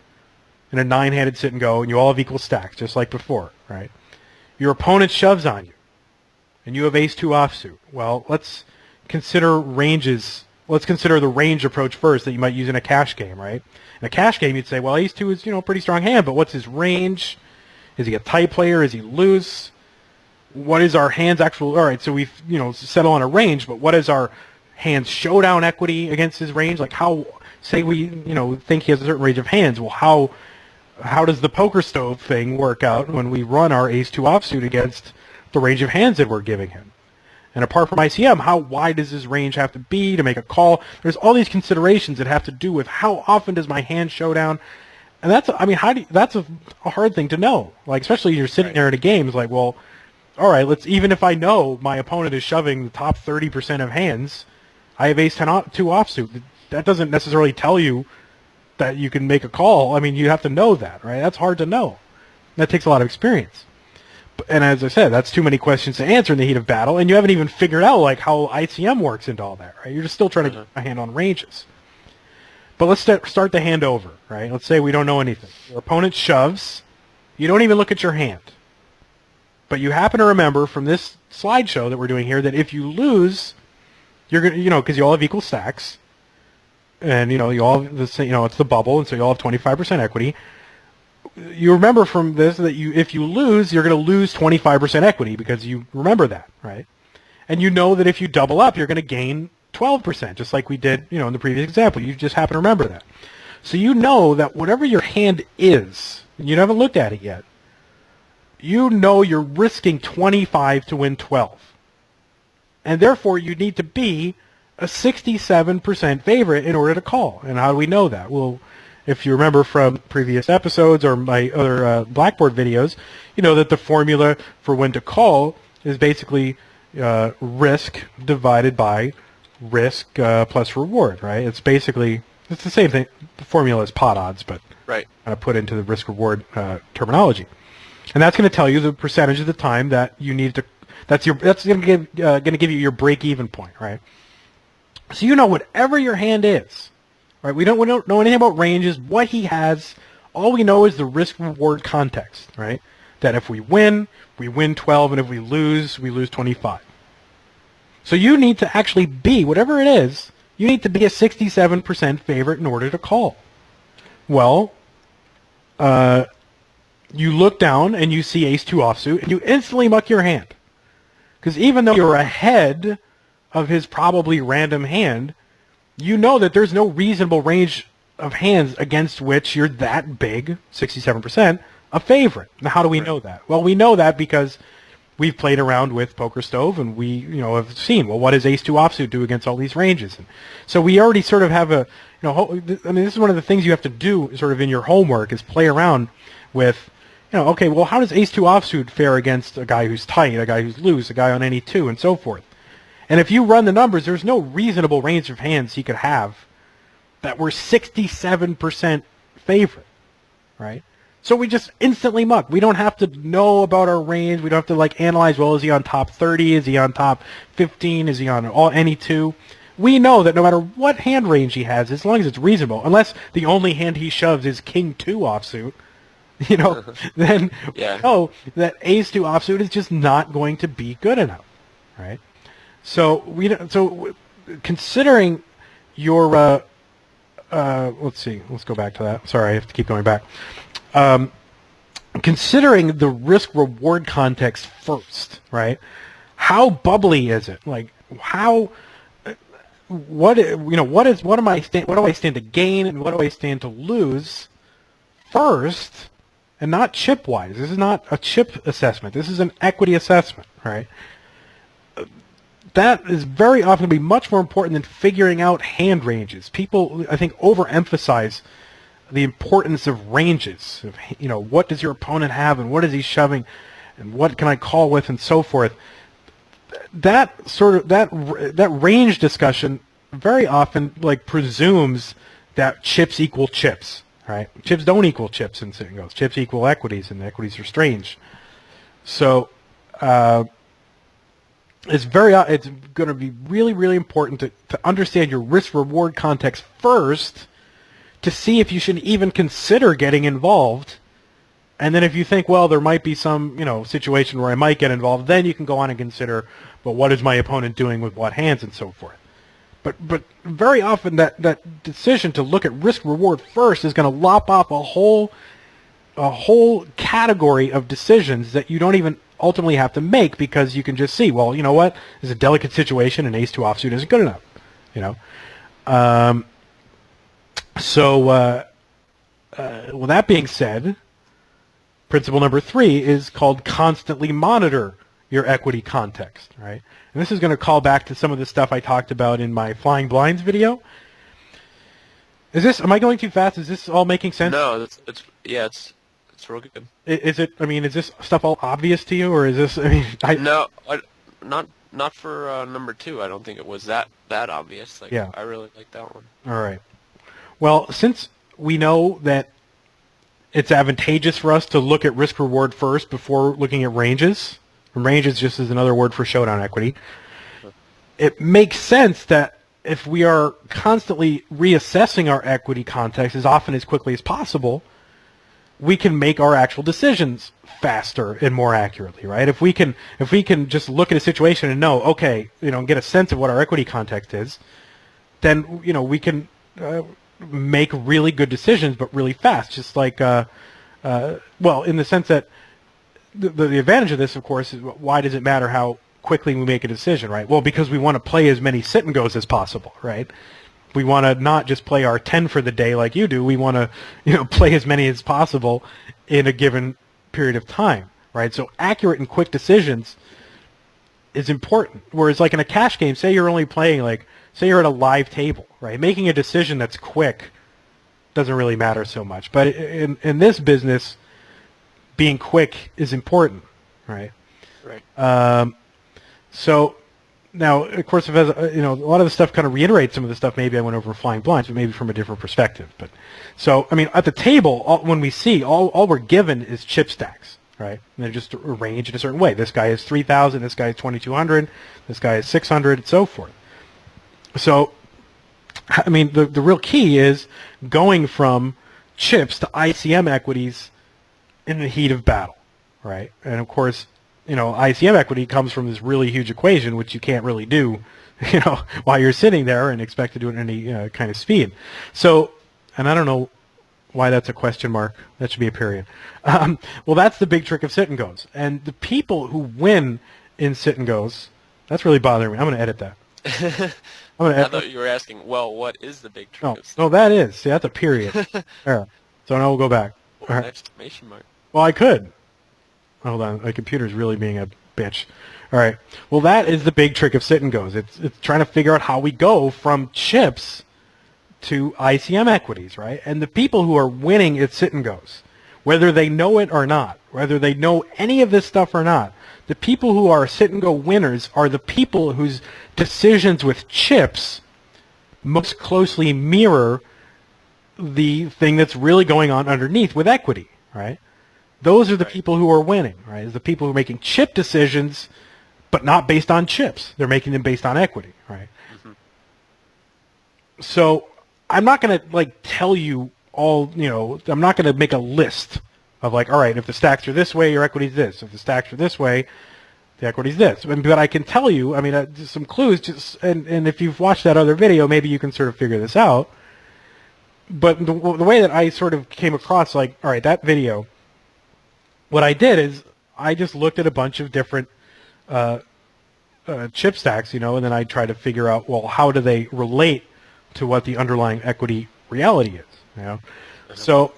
and a nine-handed sit and go, and you all have equal stacks, just like before, right? Your opponent shoves on you, and you have ace-2 offsuit. Well, let's consider ranges. Let's consider the range approach first that you might use in a cash game, right? In a cash game, you'd say, well, ace-2 is, a pretty strong hand, but what's his range? Is he a tight player? Is he loose? What is our hand's actual... All right, so we've, settle on a range, but what is our hand's showdown equity against his range? Like how... Say we, think he has a certain range of hands. Well, how does the poker stove thing work out when we run our ace-2 offsuit against the range of hands that we're giving him? And apart from ICM, how wide does his range have to be to make a call? There's all these considerations that have to do with how often does my hand show down. And that's, that's a hard thing to know. Like, especially you're sitting there in a game, it's like, well, all right, even if I know my opponent is shoving the top 30% of hands, I have ace-10 2 offsuit. That doesn't necessarily tell you that you can make a call. You have to know that, right? That's hard to know. That takes a lot of experience. And as I said, that's too many questions to answer in the heat of battle, and you haven't even figured out like how ICM works into all that, right? You're just still trying to get a hand on ranges. But let's start the hand over, right? Let's say we don't know anything. Your opponent shoves. You don't even look at your hand. But you happen to remember from this slideshow that we're doing here that if you lose, you're going to, because you all have equal stacks, and, you all have it's the bubble, and so you all have 25% equity. You remember from this that if you lose, you're going to lose 25% equity because you remember that, right? And you know that if you double up, you're going to gain 12%, just like we did, in the previous example. You just happen to remember that. So you know that whatever your hand is, and you haven't looked at it yet, you know you're risking 25 to win 12. And therefore, you need to be a 67% favorite in order to call. And how do we know that? Well, if you remember from previous episodes or my other Blackboard videos, you know that the formula for when to call is basically risk divided by risk plus reward, right? It's the same thing. The formula is pot odds, but right. Put into the risk reward terminology. And that's going to tell you the percentage of the time that you need to. That's going to give you your break-even point, right? So whatever your hand is, right? We don't know anything about ranges, what he has. All we know is the risk-reward context, right? That if we win 12, and if we lose 25. So you need to actually be, whatever it is, you need to be a 67% favorite in order to call. Well, you look down and you see ace-2 offsuit, and you instantly muck your hand. Because even though you're ahead of his probably random hand, you know that there's no reasonable range of hands against which you're that big, 67%, a favorite. Now, how do we know that? Well, we know that because we've played around with Poker Stove, and we have seen, well, what does ace-2 offsuit do against all these ranges? And so we already sort of have this is one of the things you have to do sort of in your homework is play around with, okay, well, how does ace-2 offsuit fare against a guy who's tight, a guy who's loose, a guy on any 2, and so forth? And if you run the numbers, there's no reasonable range of hands he could have that were 67% favorite, right? So we just instantly muck. We don't have to know about our range. We don't have to analyze, well, is he on top 30? Is he on top 15? Is he on any 2? We know that no matter what hand range he has, as long as it's reasonable, unless the only hand he shoves is king-2 offsuit, then we know that ace-2 offsuit is just not going to be good enough, right? So considering your let's see, let's go back to that. Sorry, I have to keep going back. Considering the risk-reward context first, right? How bubbly is it? What do I stand to gain and what do I stand to lose first? And not chip-wise. This is not a chip assessment. This is an equity assessment, right? That is very often going to be much more important than figuring out hand ranges. People, I think, overemphasize the importance of ranges. What does your opponent have, and what is he shoving, and what can I call with, and so forth. That range discussion very often presumes that chips equal chips. Right? Chips don't equal chips in singles. Chips equal equities, and the equities are strange. So it's going to be really, really important to understand your risk-reward context first to see if you should even consider getting involved. And then if you think, well, there might be some situation where I might get involved, then you can go on and consider, well, what is my opponent doing with what hands and so forth. But very often that decision to look at risk-reward first is going to lop off a whole category of decisions that you don't even ultimately have to make because you can just see, well, you know what, there's a delicate situation and ace-2 offsuit isn't good enough, With that being said, principle number 3 is called constantly monitor your equity context, right? And this is going to call back to some of the stuff I talked about in my Flying Blinds video. Am I going too fast? Is this all making sense? No, it's real good. Is this stuff all obvious to you, or is this, No, not for number 2. I don't think it was that obvious. Yeah. I really like that one. All right. Well, since we know that it's advantageous for us to look at risk reward first before looking at ranges. And ranges just is another word for showdown equity. It makes sense that if we are constantly reassessing our equity context as often as quickly as possible, we can make our actual decisions faster and more accurately, right? If we can just look at a situation and know, okay, get a sense of what our equity context is, then we can make really good decisions, but really fast. Just like, in the sense that the advantage of this, of course, is why does it matter how quickly we make a decision, right? Well, because we want to play as many sit and goes as possible, right? We want to not just play our 10 for the day like you do. We want to, play as many as possible in a given period of time, right? So accurate and quick decisions is important. Whereas like in a cash game, say you're only playing say you're at a live table, right? Making a decision that's quick doesn't really matter so much. But in this business, being quick is important, right? Right. So now, of course, a lot of the stuff kind of reiterates some of the stuff maybe I went over Flying Blinds, but maybe from a different perspective. But so, at the table, when we see, all we're given is chip stacks, right? And they're just arranged in a certain way. This guy is 3,000, this guy is 2,200, this guy is 600, and so forth. So, the real key is going from chips to ICM equities in the heat of battle, right? And of course, ICM equity comes from this really huge equation, which you can't really do, while you're sitting there and expect to do it at any kind of speed. So, and I don't know why that's a question mark. That should be a period. Well, that's the big trick of sit and goes. And the people who win in sit and goes, that's really bothering me. I'm going to edit that. I thought you were asking, well, what is the big trick of sit? No, that is. See, that's a period. There. So now we'll go back. Or an exclamation mark. Well, I could. Hold on, my computer's really being a bitch. All right. Well, that is the big trick of sit and goes. It's trying to figure out how we go from chips to ICM equities, right? And the people who are winning at sit and goes, whether they know it or not, whether they know any of this stuff or not, the people who are sit and go winners are the people whose decisions with chips most closely mirror the thing that's really going on underneath with equity, right? Those are the people who are winning, right? Is the people who are making chip decisions, but not based on chips. They're making them based on equity, right? Mm-hmm. So I'm not going to tell you all, I'm not going to make a list of all right, if the stacks are this way, your equity's this. If the stacks are this way, the equity's this. But I can tell you, just some clues, and if you've watched that other video, maybe you can sort of figure this out. But the way that I sort of came across, all right, that video, what I did is I just looked at a bunch of different chip stacks, and then I tried to figure out, well, how do they relate to what the underlying equity reality is, So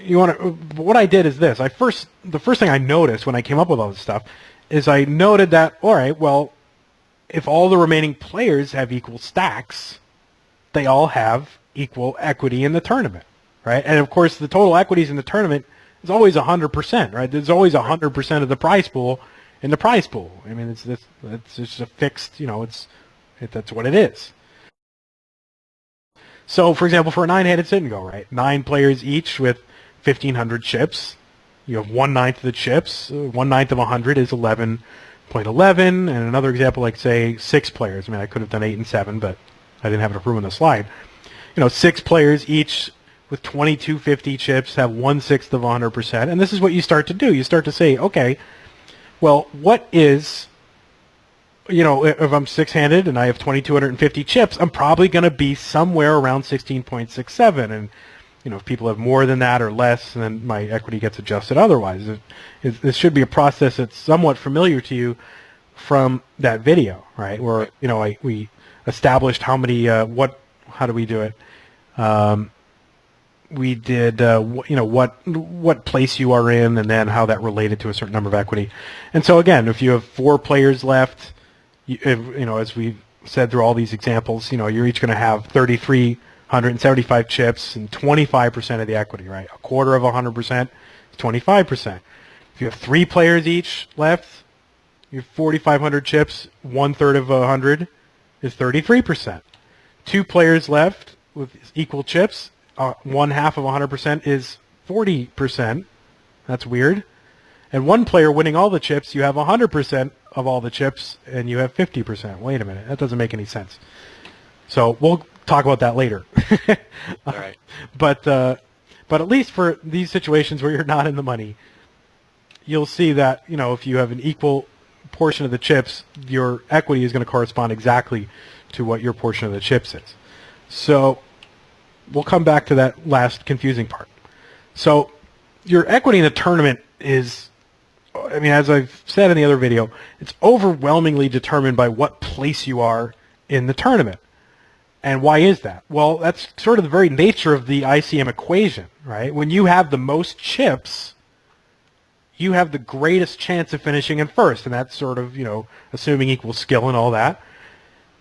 what I did is this. The first thing I noticed when I came up with all this stuff is I noted that, all right, well, if all the remaining players have equal stacks, they all have equal equity in the tournament, right? And of course, the total equities in the tournament is always 100%, right? There's always 100% of the prize pool in the prize pool. It's just a fixed, that's what it is. So, for example, for a 9-handed sit and go, right? 9 players each with 1,500 chips. You have 1/9 of the chips. 1/9 of 100 is 11.11. And another example, say 6 players. I could have done 8 and 7, but I didn't have enough room on the slide. 6 players each with 2,250 chips have 1/6 of 100%. And this is what you start to do. You start to say, okay, well, what is, if I'm 6-handed and I have 2,250 chips, I'm probably going to be somewhere around 16.67. And, if people have more than that or less, then my equity gets adjusted otherwise. This should be a process that's somewhat familiar to you from that video, right? Where, we established how many, how do we do it? We did, what place you are in, and then how that related to a certain number of equity. And so again, if you have 4 players left, as we said through all these examples, you're each going to have 3,375 chips and 25% of the equity, right? A quarter of 100% is 25%. If you have 3 players each left, you have 4,500 chips, 1/3 of 100 is 33%. 2 players left with equal chips, 1/2 of 100% is 40%, That's weird. And one player winning all the chips, you have 100% of all the chips, and you have 50%. Wait a minute. That doesn't make any sense. So we'll talk about that later. All right. But at least for these situations where you're not in the money, you'll see that, if you have an equal portion of the chips, your equity is going to correspond exactly to what your portion of the chips is. So we'll come back to that last confusing part. So your equity in the tournament is, as I've said in the other video, it's overwhelmingly determined by what place you are in the tournament. And why is that? Well, that's sort of the very nature of the ICM equation, right? When you have the most chips, you have the greatest chance of finishing in first, and that's sort of, assuming equal skill and all that.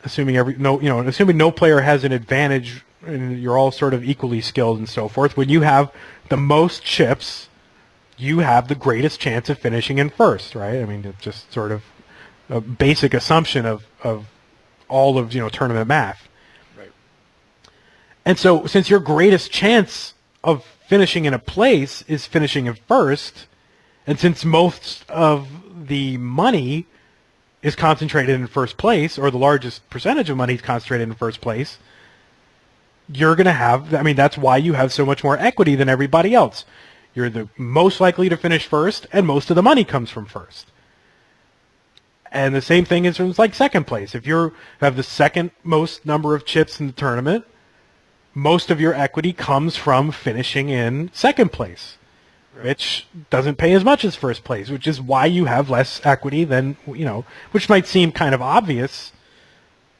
Assuming assuming no player has an advantage and you're all sort of equally skilled and so forth. When you have the most chips, you have the greatest chance of finishing in first, right? It's just sort of a basic assumption of all of tournament math. Right. And so, since your greatest chance of finishing in a place is finishing in first, and since most of the money is concentrated in first place, or the largest percentage of money is concentrated in first place, you're going to have, that's why you have so much more equity than everybody else. You're the most likely to finish first, and most of the money comes from first. And the same thing is like second place. If you have the second most number of chips in the tournament, most of your equity comes from finishing in second place, which doesn't pay as much as first place, which is why you have less equity than, which might seem kind of obvious,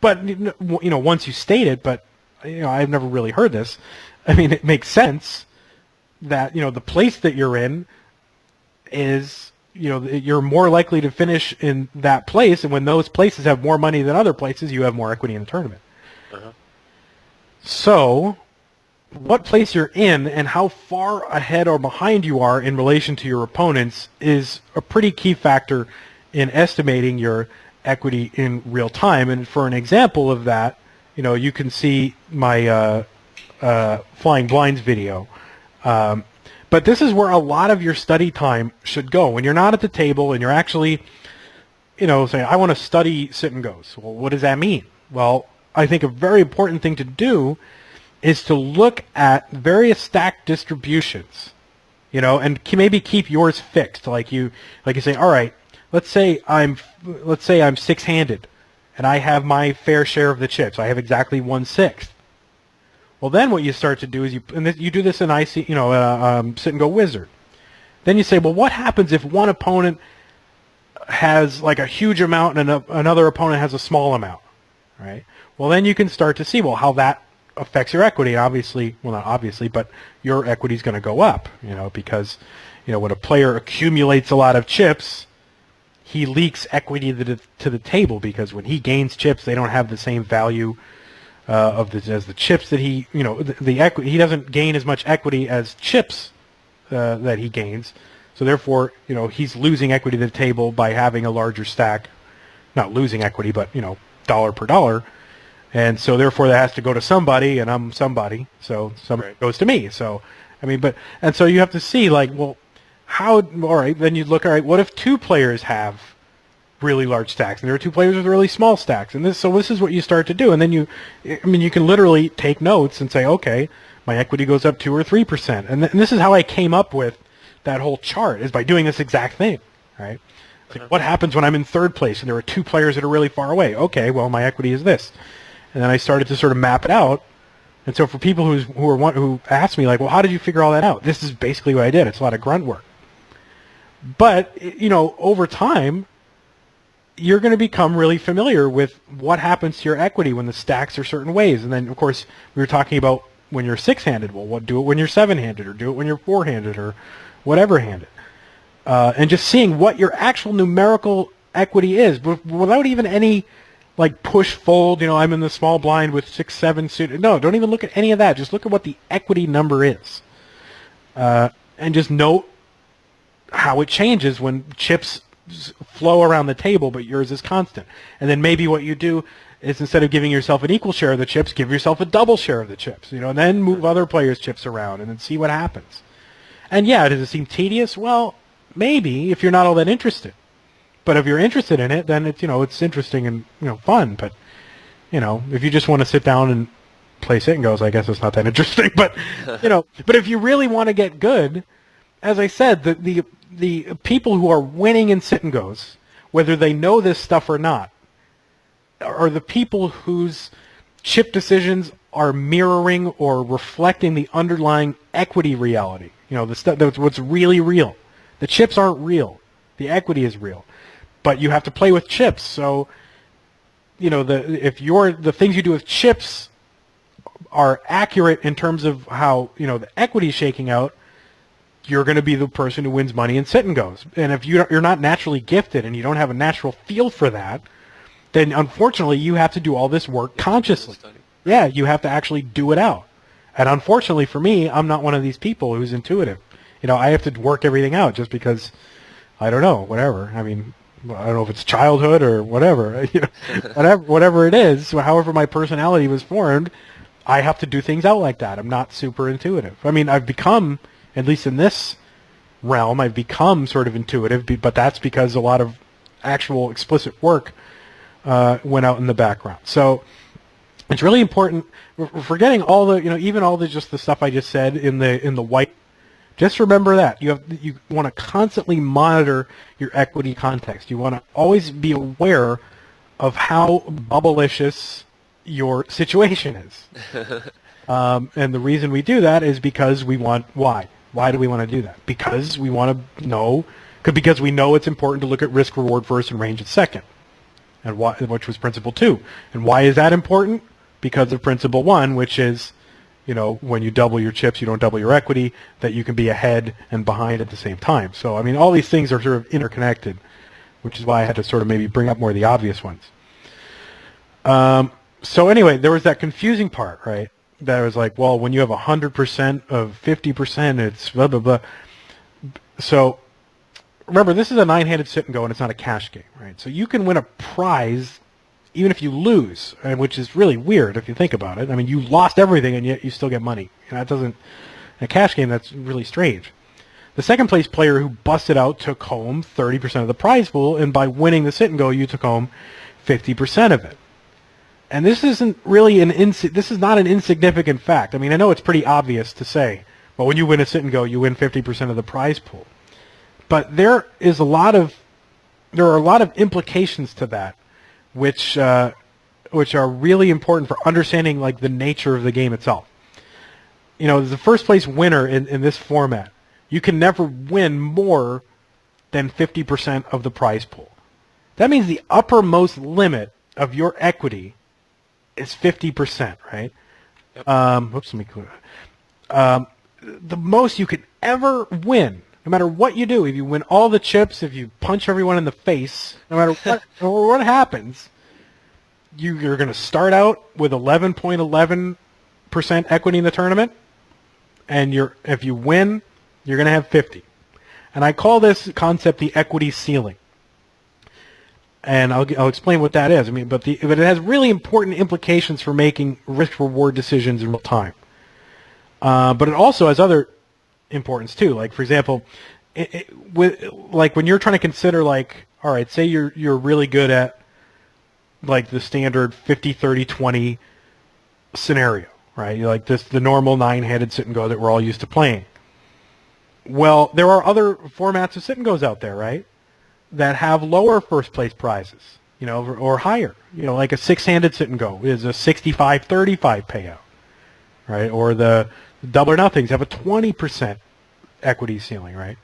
but, once you state it, but, I've never really heard this. It makes sense that, the place that you're in is, you're more likely to finish in that place, and when those places have more money than other places, you have more equity in the tournament. Uh-huh. So, what place you're in and how far ahead or behind you are in relation to your opponents is a pretty key factor in estimating your equity in real time. And for an example of that, you can see my Flying Blinds video. But this is where a lot of your study time should go. When you're not at the table and you're actually, saying, I want to study sit and goes. Well, what does that mean? Well, I think a very important thing to do is to look at various stack distributions, and maybe keep yours fixed. Like you say, all right, let's say I'm six-handed, and I have my fair share of the chips. I have exactly 1/6. Well, then what you start to do is you do this in sit and go wizard. Then you say, well, what happens if one opponent has like a huge amount and another opponent has a small amount, right? Well, then you can start to see, how that affects your equity. Obviously, well, not obviously, but your equity is going to go up, because, when a player accumulates a lot of chips, he leaks equity to the table, because when he gains chips, they don't have the same value as the chips that he, the equity. He doesn't gain as much equity as chips that he gains. So therefore, he's losing equity to the table by having a larger stack. Not losing equity, but dollar per dollar. And so therefore that has to go to somebody, and I'm somebody, so somebody goes to me. So, and so you have to see, how, all right, then you look, all right, what if two players have really large stacks, and there are two players with really small stacks, and this is what you start to do, and then you can literally take notes and say, okay, my equity goes up 2 or 3%, and this is how I came up with that whole chart, is by doing this exact thing, right? It's like, what happens when I'm in third place, and there are two players that are really far away? Okay, well, my equity is this. And then I started to sort of map it out. And so for people who ask me, well, how did you figure all that out? This is basically what I did. It's a lot of grunt work. But, over time, you're going to become really familiar with what happens to your equity when the stacks are certain ways. And then, of course, we were talking about when you're six-handed. Well, do it when you're seven-handed, or do it when you're four-handed, or whatever-handed. And just seeing what your actual numerical equity is, without even any push fold, I'm in the small blind with 6-7 suited. No, don't even look at any of that. Just look at what the equity number is. And just note how it changes when chips flow around the table, but yours is constant. And then maybe what you do is, instead of giving yourself an equal share of the chips, give yourself a double share of the chips, and then move other players' chips around and then see what happens. And yeah, does it seem tedious? Well, maybe if you're not all that interested. But if you're interested in it, then it's interesting and fun. But if you just want to sit down and play sit and goes, I guess it's not that interesting. But but if you really want to get good, as I said, the people who are winning in sit and goes, whether they know this stuff or not, are the people whose chip decisions are mirroring or reflecting the underlying equity reality. The stuff that's what's really real. The chips aren't real. The equity is real. But you have to play with chips. So, the things you do with chips are accurate in terms of how, the equity is shaking out, you're going to be the person who wins money in sit and goes. And if you're not naturally gifted and you don't have a natural feel for that, then unfortunately you have to do all this work consciously. Yeah, you have to actually do it out. And unfortunately for me, I'm not one of these people who's intuitive. I have to work everything out just because, I don't know, whatever. I mean, I don't know if it's childhood or whatever. Whatever it is, however my personality was formed, I have to do things out like that. I'm not super intuitive. I mean, I've become, at least in this realm, I've become sort of intuitive, but that's because a lot of actual explicit work went out in the background. So it's really important. We're forgetting all the, even all the just the stuff I just said in the white. Just remember that you want to constantly monitor your equity context. You want to always be aware of how bubblicious your situation is. And the reason we do that is because we want why. Why do we want to do that? Because we want to know, because we know it's important to look at risk reward first and range at second, and which was principle 2. And why is that important? Because of principle 1, which is, when you double your chips, you don't double your equity, that you can be ahead and behind at the same time. So, I mean, all these things are sort of interconnected, which is why I had to sort of maybe bring up more of the obvious ones. So anyway, there was that confusing part, right? That was like, well, when you have 100% of 50%, it's blah, blah, blah. So remember, this is a 9-handed sit and go, and it's not a cash game, right? So you can win a prize even if you lose, which is really weird if you think about it. I mean, you lost everything, and yet you still get money. And that doesn't, in a cash game, that's really strange. The second place player who busted out took home 30% of the prize pool, and by winning the sit and go, you took home 50% of it. And this isn't really this is not an insignificant fact. I mean, I know it's pretty obvious to say, well, when you win a sit and go, you win 50% of the prize pool. But there are a lot of implications to that, which are really important for understanding like the nature of the game itself. The first place winner in this format, you can never win more than 50% of the prize pool. That means the uppermost limit of your equity is 50%, right? Yep. Let me clear. The most you could ever win, no matter what you do, if you win all the chips, if you punch everyone in the face, no matter what happens, you're going to start out with 11.11% equity in the tournament, and if you win, you're going to have 50. And I call this concept the equity ceiling. And I'll explain what that is. I mean, but it has really important implications for making risk-reward decisions in real time. But it also has other importance too. Like, for example, like when you're trying to consider, like, all right, say you're really good at like the standard 50-30-20 scenario, right? You like the normal 9-handed sit and go that we're all used to playing. Well, there are other formats of sit and goes out there, right, that have lower first place prizes, or higher. Like a 6-handed sit and go is a 65-35 payout, right? Or the double or nothings have a 20% equity ceiling, right?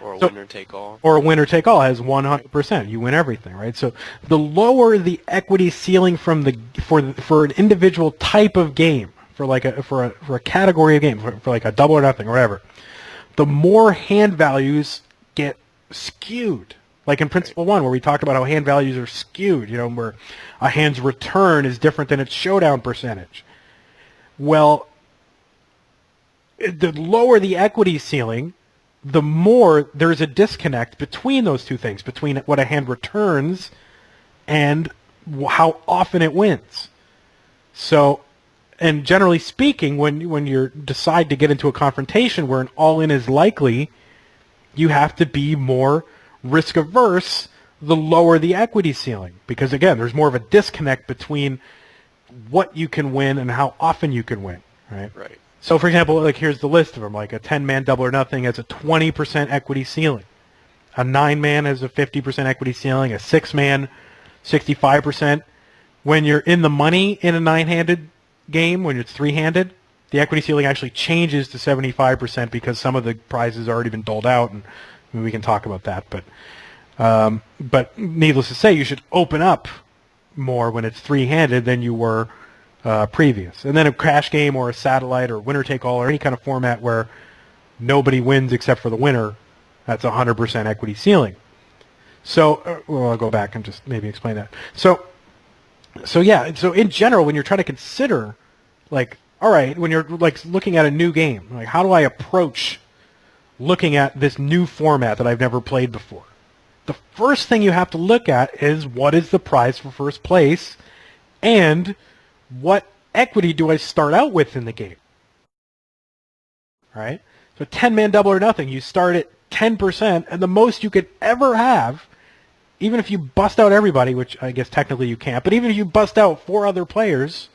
Or a winner take all. Or a winner take all has 100%. You win everything, right? So the lower the equity ceiling for an individual type of game, for a category of game, for like a double or nothing or whatever, the more hand values get skewed. Like in Principle 1, where we talked about how hand values are skewed, where a hand's return is different than its showdown percentage. Well, the lower the equity ceiling, the more there's a disconnect between those two things, between what a hand returns and how often it wins. So And generally speaking, when you decide to get into a confrontation where an all-in is likely, you have to be more risk averse the lower the equity ceiling, because again, there's more of a disconnect between what you can win and how often you can win, right? Right. So for example, like here's the list of them. Like a 10-man double or nothing has a 20% equity ceiling. A 9-man has a 50% equity ceiling. A 6-man, 65%. When you're in the money in a 9-handed game, when it's 3-handed, the equity ceiling actually changes to 75% because some of the prizes have already been doled out, and we can talk about that. But needless to say, you should open up more when it's 3-handed than you were previous. And then a crash game or a satellite or winner-take-all or any kind of format where nobody wins except for the winner, that's 100% equity ceiling. So, well, I'll go back and just maybe explain that. So in general, when you're trying to consider, like, all right, when you're like looking at a new game, like how do I approach looking at this new format that I've never played before? The first thing you have to look at is what is the prize for first place and what equity do I start out with in the game? All right? So 10-man double or nothing, you start at 10%, and the most you could ever have, even if you bust out everybody, which I guess technically you can't, but even if you bust out 4 other players,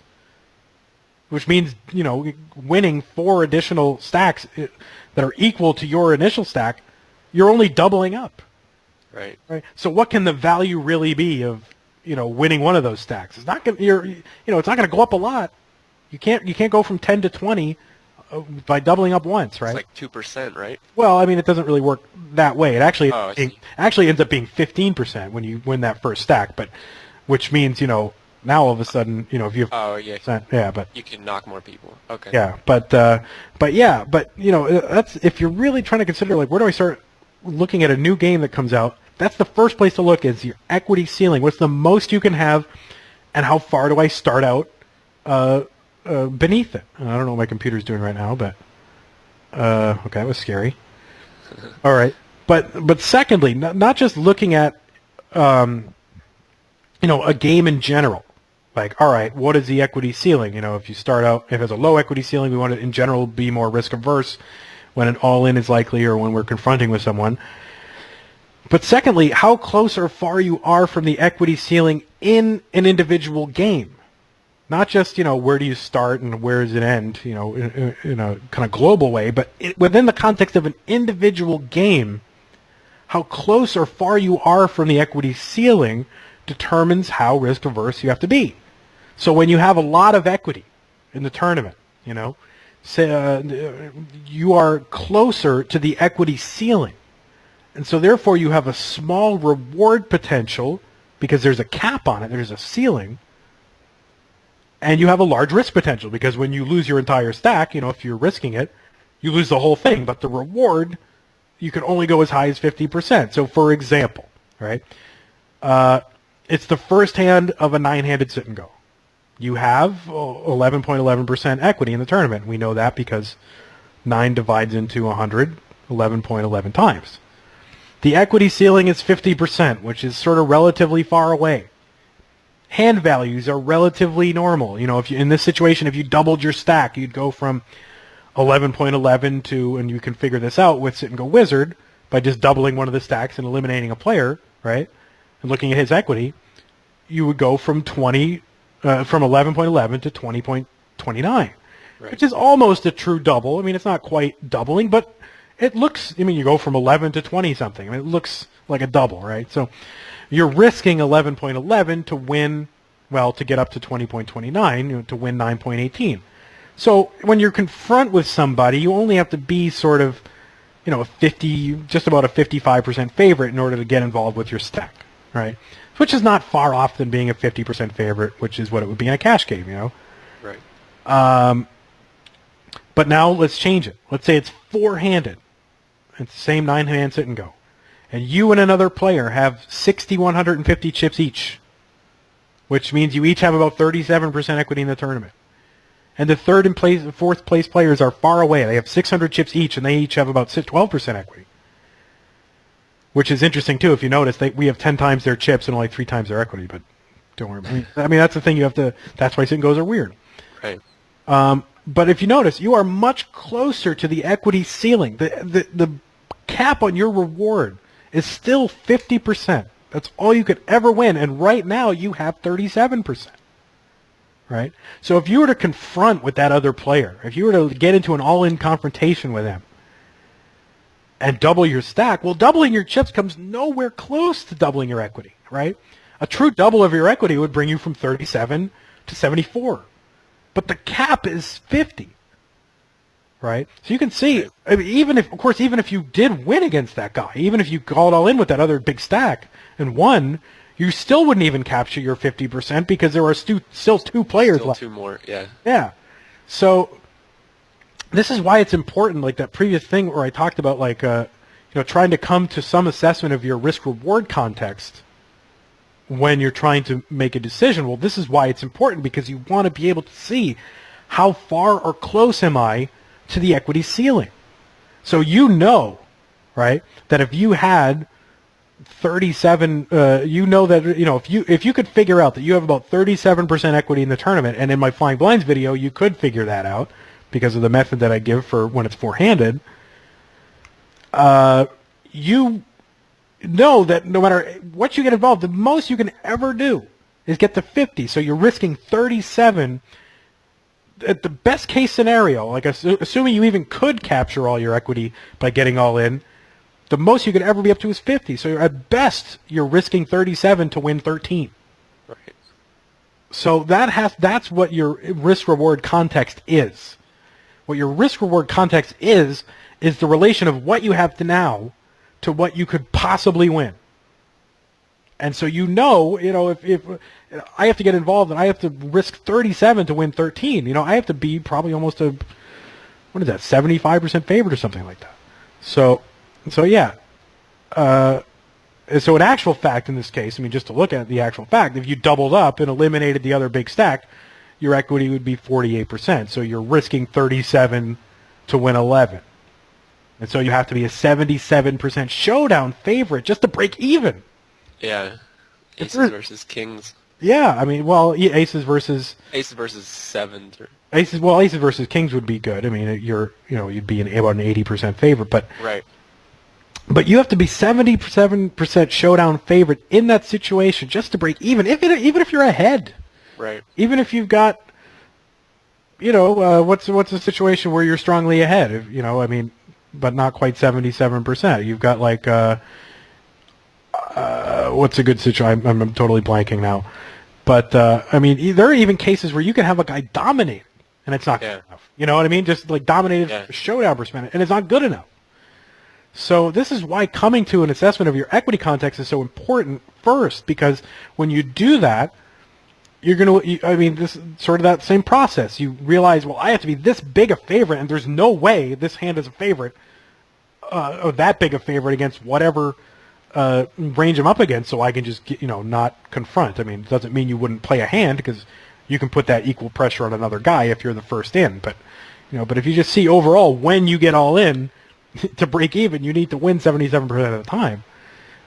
which means, you know, winning 4 additional stacks that are equal to your initial stack, you're only doubling up. Right. So what can the value really be of, you know, winning one of those stacks? It's not going it's not going to go up a lot. You can't go from 10 to 20 by doubling up once, right? It's like 2%, right? Well, I mean, it doesn't really work that way. It actually ends up being 15% when you win that first stack, but which means, you know, now all of a sudden, you know, if you have but you can knock more people. Okay. Yeah, but you know, that's if you're really trying to consider, like, where do I start looking at a new game that comes out? That's the first place to look, is your equity ceiling. What's the most you can have, and how far do I start out beneath it? I don't know what my computer's doing right now, but okay, that was scary. All right, but secondly, not just looking at you know, a game in general. Like, all right, what is the equity ceiling? You know, if it's a low equity ceiling, we want to, in general, be more risk averse when an all-in is likely or when we're confronting with someone. But secondly, how close or far you are from the equity ceiling in an individual game. Not just, you know, where do you start and where does it end, you know, in a kind of global way, but within the context of an individual game, how close or far you are from the equity ceiling determines how risk averse you have to be. So when you have a lot of equity in the tournament, you know, say, you are closer to the equity ceiling. And so therefore you have a small reward potential because there's a cap on it, there's a ceiling, and you have a large risk potential because when you lose your entire stack, you know, if you're risking it, you lose the whole thing, but the reward, you can only go as high as 50%. So for example, right, it's the first hand of a 9-handed sit and go. You have 11.11% equity in the tournament. We know that because 9 divides into 100 11.11 times. The equity ceiling is 50%, which is sort of relatively far away. Hand values are relatively normal. You know, if you, in this situation, if you doubled your stack, you'd go from 11.11 to, and you can figure this out with Sit and Go Wizard by just doubling one of the stacks and eliminating a player, right? And looking at his equity, you would go from 11.11 to 20.29, right, which is almost a true double. I mean, it's not quite doubling, but it looks, I mean, you go from 11 to 20 something. I mean, it looks like a double, right? So you're risking 11.11 to win, well, to get up to 20.29, you know, to win 9.18. So when you're confront with somebody, you only have to be sort of, you know, just about a 55% favorite in order to get involved with your stack, right? Which is not far off than being a 50% favorite, which is what it would be in a cash game, you know? Right. But now let's change it. Let's say it's 4-handed. It's the same 9-hand sit and go. And you and another player have 6,150 chips each, which means you each have about 37% equity in the tournament. And the third and fourth place players are far away. They have 600 chips each, and they each have about 12% equity. Which is interesting, too. If you notice, we have 10 times their chips and only 3 times their equity, but don't worry about it. I mean, that's the thing you have to... That's why sit and goes are weird. Right. But if you notice, you are much closer to the equity ceiling. The cap on your reward is still 50%. That's all you could ever win, and right now you have 37%. Right? So if you were to confront with that other player, if you were to get into an all-in confrontation with him and double your stack, well, doubling your chips comes nowhere close to doubling your equity, right? A true double of your equity would bring you from 37 to 74. But the cap is 50, right? So you can see, I mean, even if you did win against that guy, even if you called all in with that other big stack and won, you still wouldn't even capture your 50% because there are still two players left. Two more, yeah. Yeah. So this is why it's important, like that previous thing where I talked about, like, trying to come to some assessment of your risk-reward context when you're trying to make a decision. Well, this is why it's important, because you want to be able to see how far or close am I to the equity ceiling. So right, that if you had 37, that if you could figure out that you have about 37% equity in the tournament, and in my Flying Blinds video you could figure that out because of the method that I give for when it's four-handed, you know that no matter what you get involved, the most you can ever do is get to 50. So you're risking 37 at the best case scenario, like assuming you even could capture all your equity by getting all in, the most you could ever be up to is 50. So at best, you're risking 37 to win 13. Right. So that's what your risk-reward context is. What your risk-reward context is the relation of what you have to now to what you could possibly win. And so if I have to get involved and I have to risk 37 to win 13, I have to be probably almost 75% favorite or something like that. So yeah. So in actual fact, in this case, just to look at the actual fact, if you doubled up and eliminated the other big stack, your equity would be 48%. So you're risking 37 to win 11. And so you have to be a 77% showdown favorite just to break even. Yeah. Aces versus kings. Yeah, aces versus sevens. Aces versus kings would be good. You'd be about an 80% favorite, but right. But you have to be 77% showdown favorite in that situation just to break even, even if you're ahead. Right. Even if you've got, what's a situation where you're strongly ahead? But not quite 77%. You've got like, what's a good situation? I'm totally blanking now. But there are even cases where you can have a guy dominate, and it's not good enough. You know what I mean? Just like dominated showdown percentage, and it's not good enough. So this is why coming to an assessment of your equity context is so important first, because when you do that, you're going to, this is sort of that same process. You realize, well, I have to be this big a favorite, and there's no way this hand is a favorite, or that big a favorite against whatever range I'm up against, so I can just, not confront. It doesn't mean you wouldn't play a hand, because you can put that equal pressure on another guy if you're the first in. But, but if you just see overall, when you get all in, to break even, you need to win 77% of the time.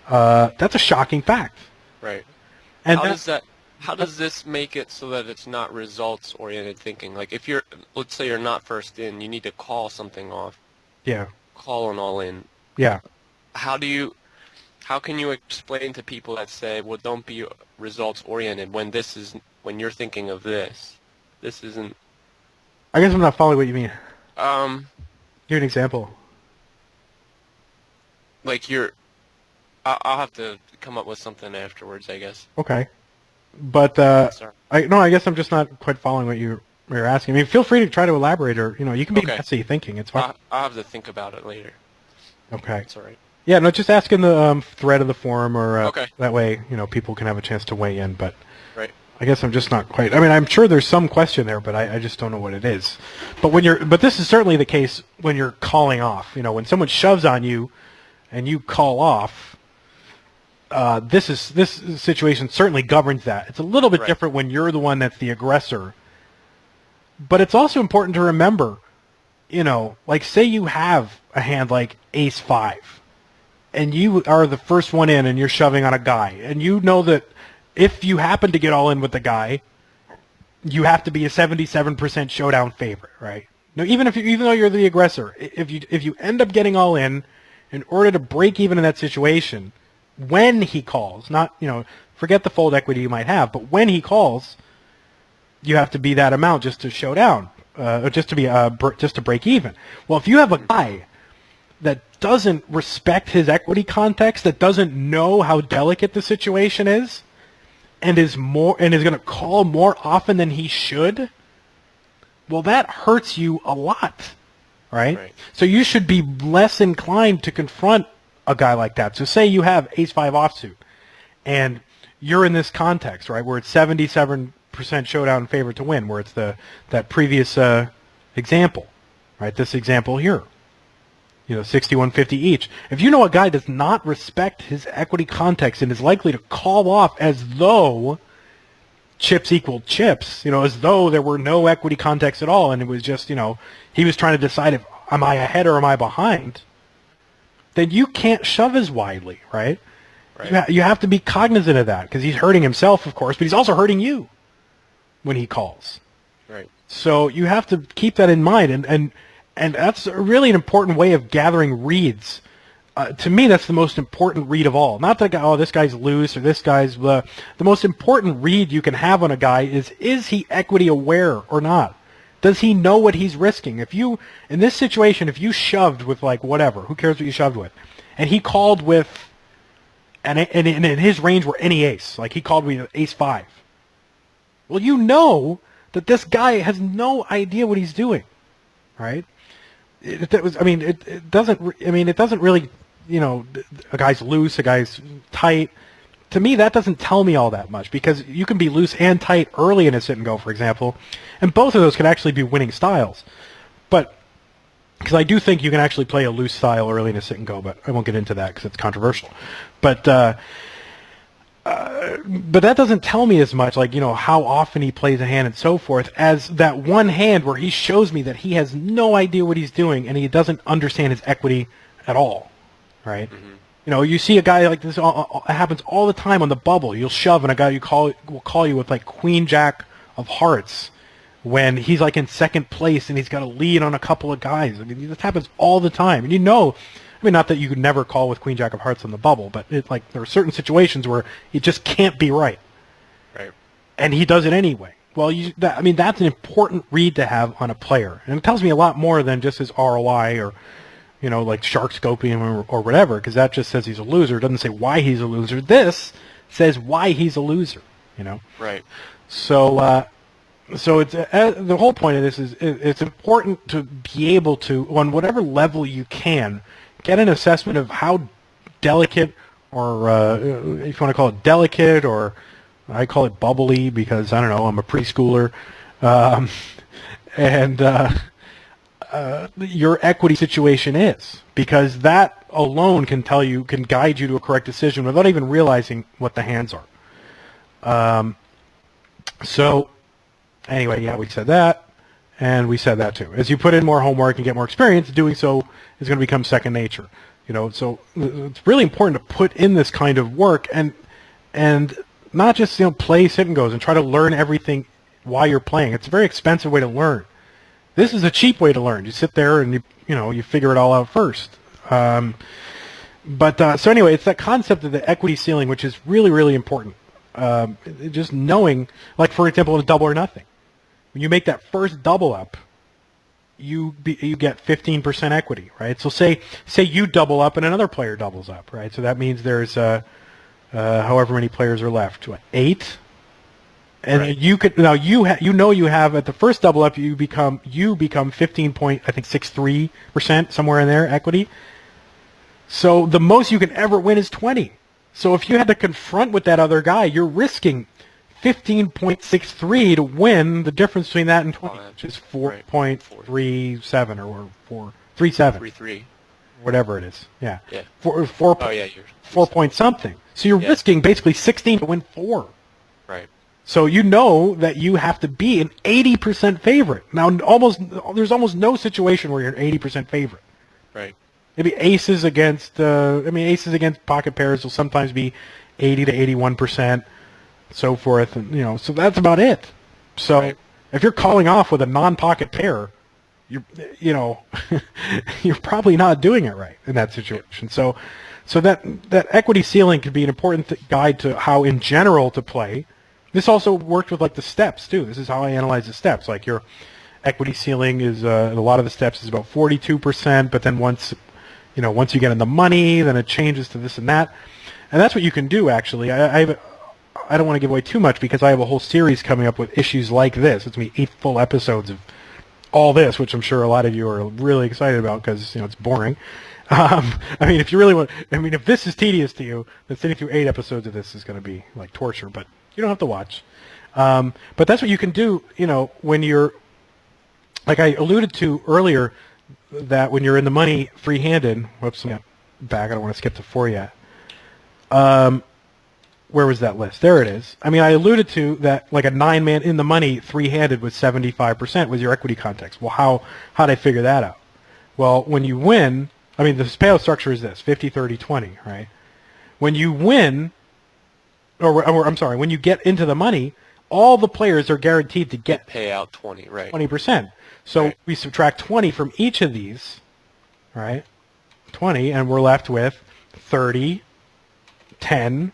That's a shocking fact. Right. And how does this make it so that it's not results-oriented thinking? Like let's say you're not first in, you need to call something off. Yeah. Call an all-in. Yeah. How can you explain to people that say, well, don't be results-oriented when you're thinking of this? This isn't... I guess I'm not following what you mean. Give an example. Like I'll have to come up with something afterwards, I guess. Okay. But, I guess I'm just not quite following what you're asking. Feel free to try to elaborate, or, you can be messy thinking. It's fine. I'll have to think about it later. Okay. That's all right. Yeah, no, just ask in the thread of the forum, or okay. That way, people can have a chance to weigh in, but right. I guess I'm just not quite, I'm sure there's some question there, but I just don't know what it is. But this is certainly the case when you're calling off. When someone shoves on you and you call off, this situation certainly governs that. It's a little bit different when you're the one that's the aggressor. But it's also important to remember, like say you have a hand like ace-5, and you are the first one in and you're shoving on a guy, and you know that if you happen to get all in with the guy, you have to be a 77% showdown favorite, right? No, even though you're the aggressor, if you end up getting all in order to break even in that situation, when he calls, not, forget the fold equity you might have, but when he calls, you have to be that amount just to show down, or just to break even. Well, if you have a guy that doesn't respect his equity context, that doesn't know how delicate the situation is, and is going to call more often than he should, well, that hurts you a lot, right? So you should be less inclined to confront a guy like that. So say you have ace-5 offsuit, and you're in this context, right, where it's 77% showdown favorite to win, where it's that previous example, right? This example here, 61-50 each. If you know a guy does not respect his equity context and is likely to call off as though chips equal chips, as though there were no equity context at all, and it was just, he was trying to decide if am I ahead or am I behind, then you can't shove as widely, right? You have to be cognizant of that, because he's hurting himself, of course, but he's also hurting you when he calls. Right. So you have to keep that in mind, and that's really an important way of gathering reads. To me, that's the most important read of all. Not that, this guy's loose or this guy's the most important read you can have on a guy is he equity aware or not? Does he know what he's risking? In this situation, if you shoved with whatever, who cares what you shoved with, and he called with, and in his range were any ace, he called with ace-5. Well, you know that this guy has no idea what he's doing, right? It doesn't really, a guy's loose, a guy's tight. To me, that doesn't tell me all that much, because you can be loose and tight early in a sit and go, for example, and both of those can actually be winning styles. But because I do think you can actually play a loose style early in a sit and go, but I won't get into that because it's controversial. But that doesn't tell me as much, how often he plays a hand and so forth, as that one hand where he shows me that he has no idea what he's doing and he doesn't understand his equity at all, right? Mm-hmm. You see a guy like this, it happens all the time on the bubble. You'll shove, and a guy will call you with Queen Jack of hearts when he's in second place and he's got a lead on a couple of guys. This happens all the time, and not that you could never call with Queen Jack of hearts on the bubble, but there are certain situations where it just can't be right. Right. And he does it anyway. Well, that's an important read to have on a player, and it tells me a lot more than just his ROI or shark scoping or whatever, because that just says he's a loser. It doesn't say why he's a loser. This says why he's a loser, Right. So it's the whole point of this is it's important to be able to, on whatever level you can, get an assessment of how delicate, or if you want to call it delicate, or I call it bubbly because, I don't know, I'm a preschooler, your equity situation is, because that alone can guide you to a correct decision without even realizing what the hands are. So anyway, yeah, we said that, and we said that too. As you put in more homework and get more experience, doing so is going to become second nature. So it's really important to put in this kind of work and not just play sit and goes and try to learn everything while you're playing. It's a very expensive way to learn. This is a cheap way to learn. You sit there and you figure it all out first. So anyway, it's that concept of the equity ceiling, which is really, really important. Just knowing, for example, in a double or nothing, when you make that first double up, you get 15% equity, right? So say you double up and another player doubles up, right? So that means there's however many players are left, 8. And right. You could you have at the first double up you become 15.63% somewhere in there equity. So the most you can ever win is 20. So if you had to confront with that other guy, you're risking 15.63 to win the difference between that and 20, which is 4.37 or 4.37. 3.3. Whatever it is. Yeah. Yeah. 4 point something. So you're yeah. risking basically 16 to win 4. Right. So that you have to be an 80% favorite. Now, there's almost no situation where you're an 80% favorite. Right. Maybe aces against pocket pairs will sometimes be 80 to 81%, so forth, and so that's about it. So Right. if you're calling off with a non-pocket pair, you're probably not doing it right in that situation. So that equity ceiling could be an important guide to how, in general, to play. This also worked with like the steps too. This is how I analyze the steps. Like your equity ceiling is a lot of the steps is about 42%, but then once you get in the money, then it changes to this and that, and that's what you can do actually. I don't want to give away too much because I have a whole series coming up with issues like this. It's going to be 8 full episodes of all this, which I'm sure a lot of you are really excited about because it's boring. If this is tedious to you, then sitting through 8 episodes of this is going to be like torture. But you don't have to watch. But that's what you can do. When you're, like I alluded to earlier, that when you're in the money free-handed. Whoops, I'm back. I don't want to skip to 4 yet. Where was that list? There it is. I alluded to that, like a 9-man in the money, three-handed with 75% was your equity context. Well, how'd I figure that out? Well, when you win, the payout structure is this, 50, 30, 20, right? When you win, or I'm sorry, when you get into the money, all the players are guaranteed to get payout 20, right? 20%. So right. We subtract 20 from each of these, right? 20, and we're left with 30, 10,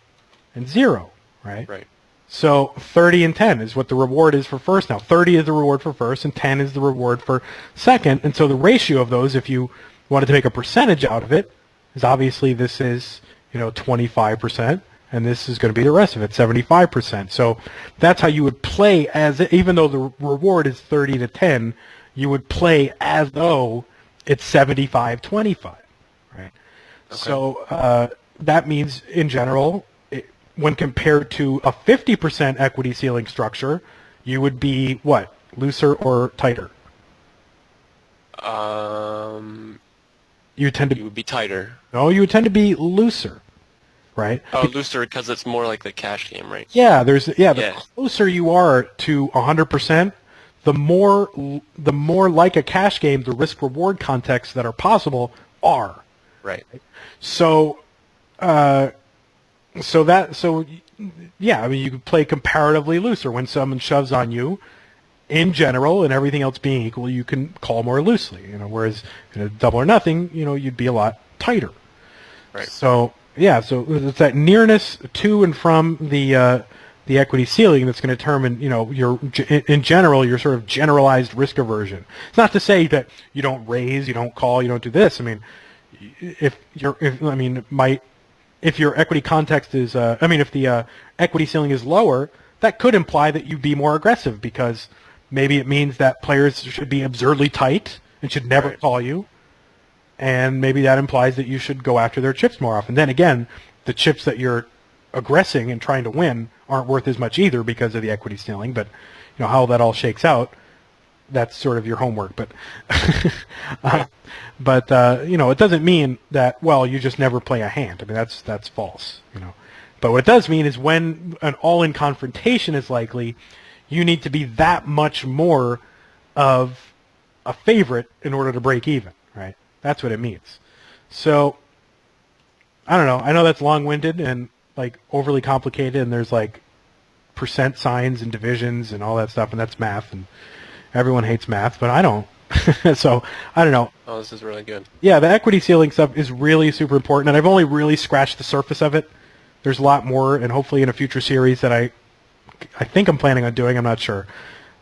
and 0, right? Right. So 30 and 10 is what the reward is for first. Now 30 is the reward for first, and 10 is the reward for second. And so the ratio of those, if you wanted to make a percentage out of it, is obviously this is 25%, and this is going to be the rest of it, 75%. So that's how you would play even though the reward is 30 to 10, you would play as though it's 75-25, right? Okay. So that means in general, when compared to a 50% equity ceiling structure, you would be what? Looser or tighter? You would be tighter. No, you would tend to be looser, right? Oh, looser because it's more like the cash game, right? Yeah, the closer you are to 100%, the more like a cash game the risk reward contexts that are possible are. Right. So you could play comparatively looser. When someone shoves on you, in general, and everything else being equal, you can call more loosely. Whereas in a double or nothing, you'd be a lot tighter. Right. So it's that nearness to and from the equity ceiling that's going to determine, in general, your sort of generalized risk aversion. It's not to say that you don't raise, you don't call, you don't do this. If your equity context is, if the equity ceiling is lower, that could imply that you'd be more aggressive because maybe it means that players should be absurdly tight and should never call you, and maybe that implies that you should go after their chips more often. Then again, the chips that you're aggressing and trying to win aren't worth as much either because of the equity ceiling. But how that all shakes out, that's sort of your homework. But it doesn't mean that, well, you just never play a hand. That's false. But what it does mean is when an all-in confrontation is likely, you need to be that much more of a favorite in order to break even, right? That's what it means. So I don't know. I know that's long-winded and like overly complicated, and there's like percent signs and divisions and all that stuff, and that's math, and everyone hates math, but I don't. So I don't know. Oh, this is really good. Yeah, the equity ceiling stuff is really super important, and I've only really scratched the surface of it. There's a lot more, and hopefully in a future series that I think I'm planning on doing. I'm not sure.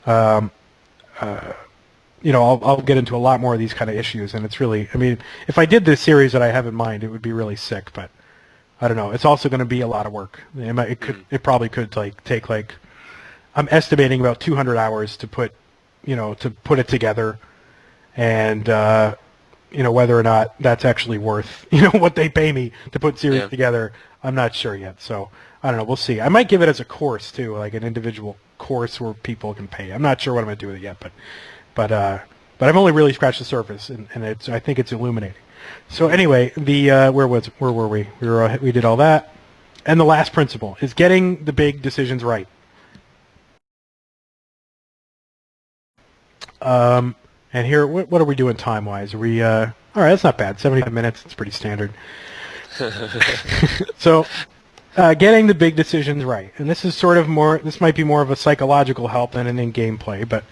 I'll get into a lot more of these kind of issues, and it's really, if I did this series that I have in mind, it would be really sick, but I don't know. It's also going to be a lot of work. It probably could take I'm estimating about 200 hours to put it together, and whether or not that's actually worth what they pay me to put series together, I'm not sure yet. So I don't know. We'll see. I might give it as a course too, like an individual course where people can pay. I'm not sure what I'm going to do with it yet, but I've only really scratched the surface, and I think it's illuminating. So anyway, where were we? We did all that, and the last principle is getting the big decisions right. And here, what are we doing time-wise? Are we all right? That's not bad. 75 minutes. It's pretty standard. So Getting the big decisions right. And this is sort of more, this might be more of a psychological help than an in-game play, but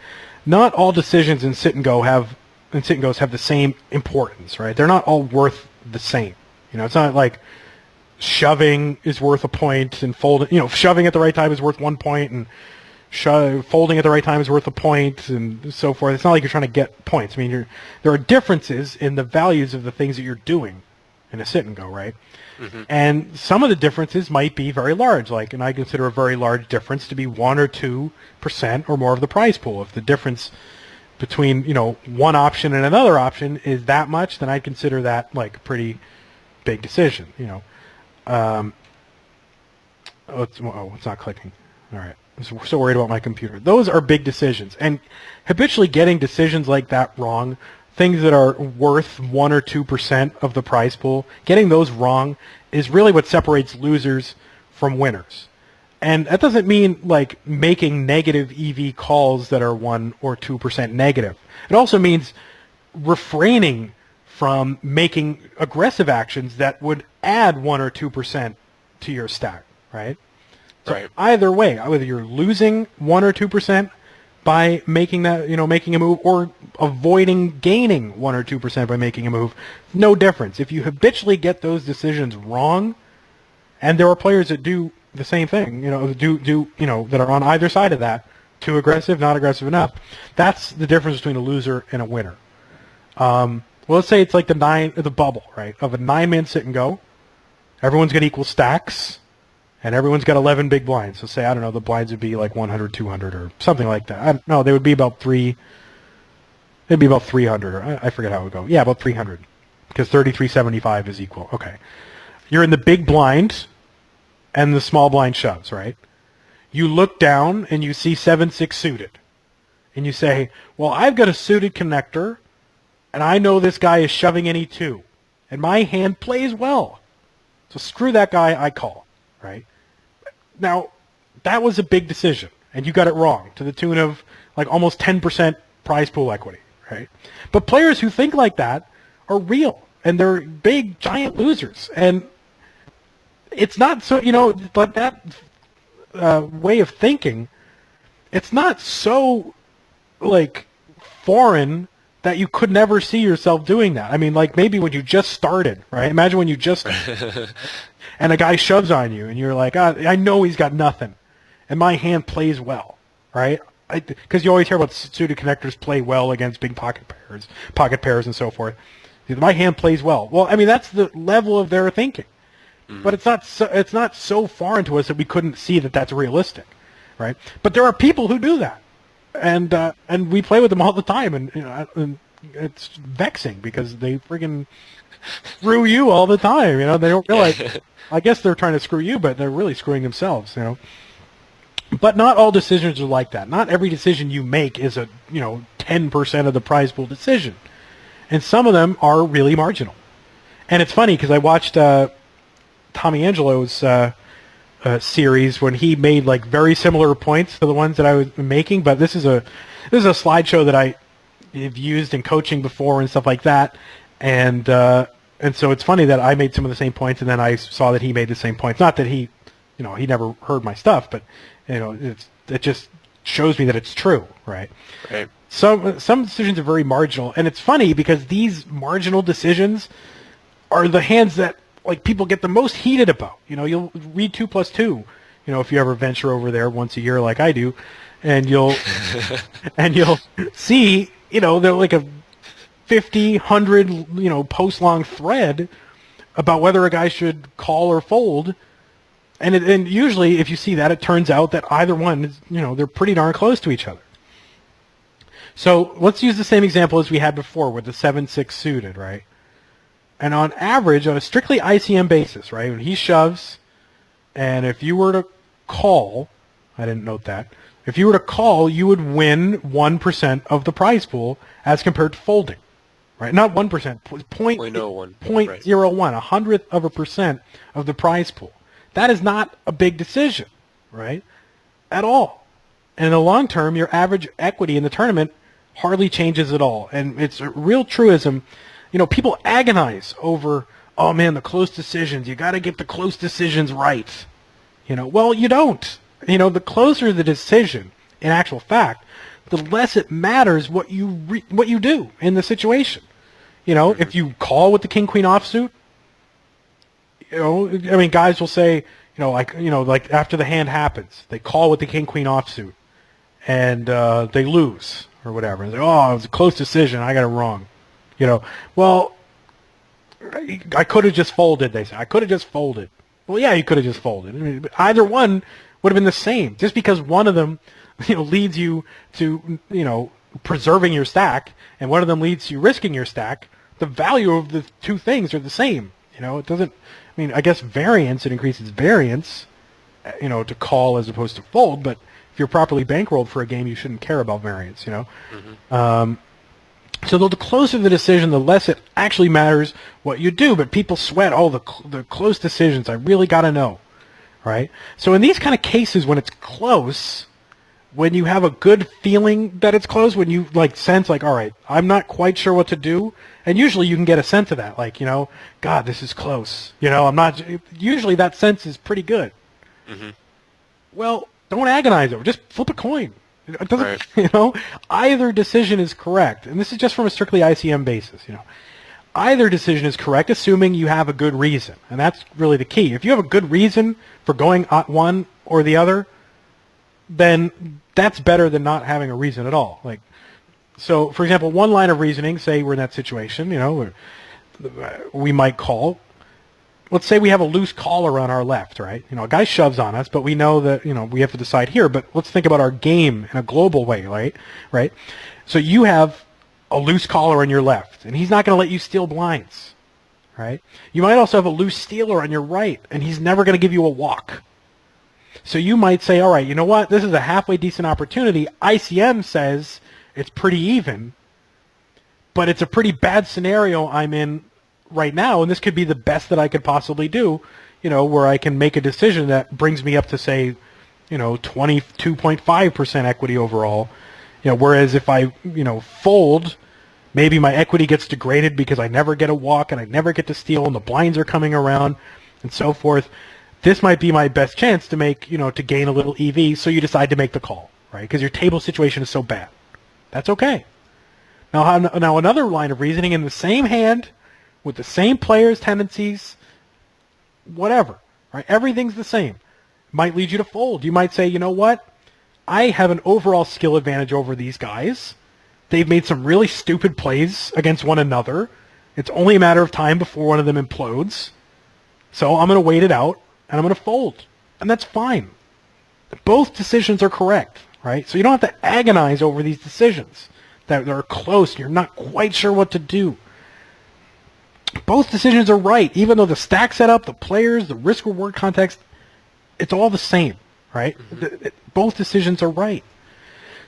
not all decisions in sit and goes have the same importance, right? They're not all worth the same. It's not like shoving is worth a point and folding, shoving at the right time is worth 1 point and folding at the right time is worth a point and so forth. It's not like you're trying to get points. I mean, there are differences in the values of the things that you're doing in a sit and go, right? Mm-hmm. And some of the differences might be very large, and I consider a very large difference to be 1 or 2% or more of the prize pool. If the difference between, one option and another option is that much, then I'd consider that like a pretty big decision, it's not clicking. All right. I'm so worried about my computer. Those are big decisions. And habitually getting decisions like that wrong, things that are worth 1 or 2% of the prize pool, getting those wrong is really what separates losers from winners. And that doesn't mean making negative EV calls that are 1 or 2% negative. It also means refraining from making aggressive actions that would add 1 or 2% to your stack, right? So right. Either way, whether you're losing 1 or 2% by making making a move, or avoiding gaining 1 or 2% by making a move, no difference. If you habitually get those decisions wrong, and there are players that do the same thing, that are on either side of that, too aggressive, not aggressive enough, that's the difference between a loser and a winner. Well, let's say it's like the bubble, right, of a 9-man sit and go. Everyone's got equal stacks. And everyone's got 11 big blinds. So say, I don't know, the blinds would be like 100, 200, or something like that. I don't know, they would be about 300. Or I forget how it would go. Yeah, about 300. Because 3375 is equal. Okay. You're in the big blind, and the small blind shoves, right? You look down, and you see 7-6 suited. And you say, well, I've got a suited connector, and I know this guy is shoving any 2. And my hand plays well. So screw that guy, I call, right? Now, that was a big decision, and you got it wrong to the tune of almost 10% prize pool equity, right? But players who think like that are real, and they're big, giant losers. And it's not so, but that way of thinking, it's not so, foreign that you could never see yourself doing that. I mean, maybe when you just started, right? Imagine when you just and a guy shoves on you, and you're like, I know he's got nothing, and my hand plays well, right? Because you always hear about suited connectors play well against big pocket pairs, and so forth. My hand plays well. Well, I mean, that's the level of their thinking, but it's not so foreign to us that we couldn't see that that's realistic, right? But there are people who do that, and we play with them all the time, and it's vexing because they friggin' screw you all the time. They don't realize. I guess they're trying to screw you, but they're really screwing themselves. But not all decisions are like that. Not every decision you make is a 10% of the prize pool decision, and some of them are really marginal. And it's funny because I watched Tommy Angelo's series when he made very similar points to the ones that I was making. But this is a slideshow that I have used in coaching before and stuff like that, and so it's funny that I made some of the same points, and then I saw that he made the same points. Not that he never heard my stuff, but it just shows me that it's true, right? Right. Some decisions are very marginal, and it's funny because these marginal decisions are the hands that people get the most heated about. You'll read 2 + 2, if you ever venture over there once a year like I do, and you'll see, they're like a 50, 100, post-long thread about whether a guy should call or fold. And usually, if you see that, it turns out that either one is, they're pretty darn close to each other. So let's use the same example as we had before with the 7-6 suited, right? And on average, on a strictly ICM basis, right, when he shoves, and if you were to call, I didn't note that, if you were to call, you would win 1% of the prize pool as compared to folding. Right, not 1%, 0.01, 0.01, 100% of the prize pool. That is not a big decision, right, at all. And in the long term, your average equity in the tournament hardly changes at all. And it's a real truism. People agonize over, oh man, the close decisions. You got to get the close decisions right, Well, you don't. The closer the decision, in actual fact, the less it matters what you do in the situation. If you call with the king-queen offsuit, guys will say, like after the hand happens, they call with the king-queen offsuit, and they lose or whatever. And they say, oh, it was a close decision. I got it wrong. Well, I could have just folded, they say. I could have just folded. Well, yeah, you could have just folded. Either one would have been the same. Just because one of them, leads you to, preserving your stack, and one of them leads to you risking your stack, the value of the two things are the same. It doesn't, I guess variance, it increases variance, to call as opposed to fold, but if you're properly bankrolled for a game, you shouldn't care about variance, So the closer the decision, the less it actually matters what you do. But people sweat, the close decisions. I really got to know, right? So in these kind of cases, when it's close, when you have a good feeling that it's close, when you sense all right, I'm not quite sure what to do, and usually you can get a sense of that, God, this is close. I'm not. Usually that sense is pretty good. Mm-hmm. Well, don't agonize over it. Just flip a coin. It doesn't, right. Either decision is correct, and this is just from a strictly ICM basis. Either decision is correct, assuming you have a good reason, and that's really the key. If you have a good reason for going one or the other, then that's better than not having a reason at all. So, for example, one line of reasoning. Say we're in that situation. We might call. Let's say we have a loose caller on our left, right? A guy shoves on us, but we know that, we have to decide here. But let's think about our game in a global way, right? So you have a loose caller on your left, and he's not going to let you steal blinds, right? You might also have a loose stealer on your right, and he's never going to give you a walk. So you might say, all right, you know what? This is a halfway decent opportunity. ICM says it's pretty even, but it's a pretty bad scenario I'm in right now, and this could be the best that I could possibly do, where I can make a decision that brings me up to, say, 22.5% equity overall. Whereas if I, fold, maybe my equity gets degraded because I never get a walk and I never get to steal and the blinds are coming around and so forth. This might be my best chance to make, to gain a little EV, so you decide to make the call, right? Because your table situation is so bad. That's okay. Now another line of reasoning in the same hand, with the same players' tendencies, whatever, right? Everything's the same. Might lead you to fold. You might say, you know what? I have an overall skill advantage over these guys. They've made some really stupid plays against one another. It's only a matter of time before one of them implodes. So I'm going to wait it out, and I'm going to fold. And that's fine. Both decisions are correct, right? So you don't have to agonize over these decisions that are close and you're not quite sure what to do. Both decisions are right, even though the stack setup, the players, the risk-reward context, it's all the same, right? Mm-hmm. Both decisions are right.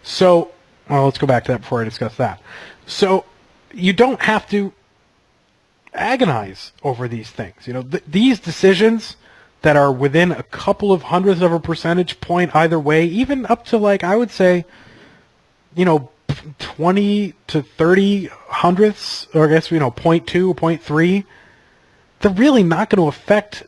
So, let's go back to that before I discuss that. So, you don't have to agonize over these things. These decisions that are within a couple of hundredths of a percentage point either way, even up to, I would say, 20 to 30 hundredths, or I guess, 0.2 or 0.3, they're really not going to affect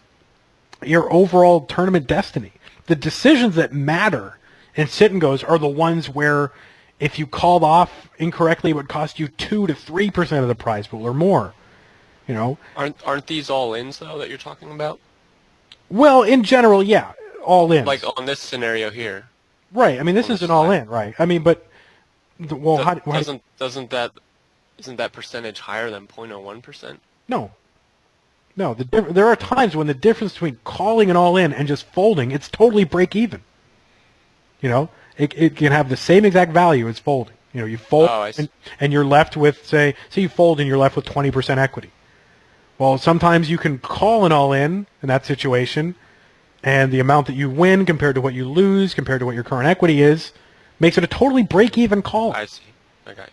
your overall tournament destiny. The decisions that matter in sit and goes are the ones where if you called off incorrectly, it would cost you 2 to 3% of the prize pool or more. Aren't these all ins though that you're talking about? Well, in general, yeah, all in. Like on this scenario here. Right. This is an all in, right? But well, isn't that percentage higher than 0.01%? No. There are times when the difference between calling an all-in and just folding, it's totally break even. It can have the same exact value as folding. You fold and you're left with, say you fold and you're left with 20% equity. Well, sometimes you can call an all-in that situation, and the amount that you win compared to what you lose, compared to what your current equity is, makes it a totally break-even call. I see. Okay.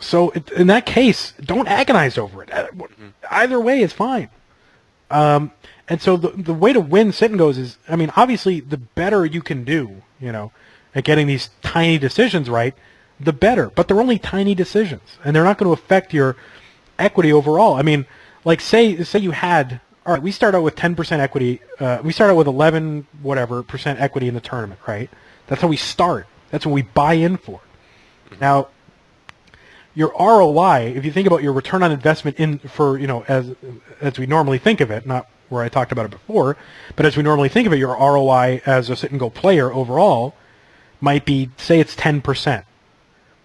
So in that case, don't agonize over it. Mm-hmm. Either way is fine. And so the way to win sit and goes is, obviously the better you can do, at getting these tiny decisions right, the better. But they're only tiny decisions, and they're not going to affect your equity overall. Say you had, all right, we start out with 10% equity. We start out with 11 whatever percent equity in the tournament, right? That's how we start. That's what we buy in for. Now, your ROI, if you think about your return on investment as we normally think of it, not where I talked about it before, but as we normally think of it, your ROI as a sit and go player overall might be, say it's 10%.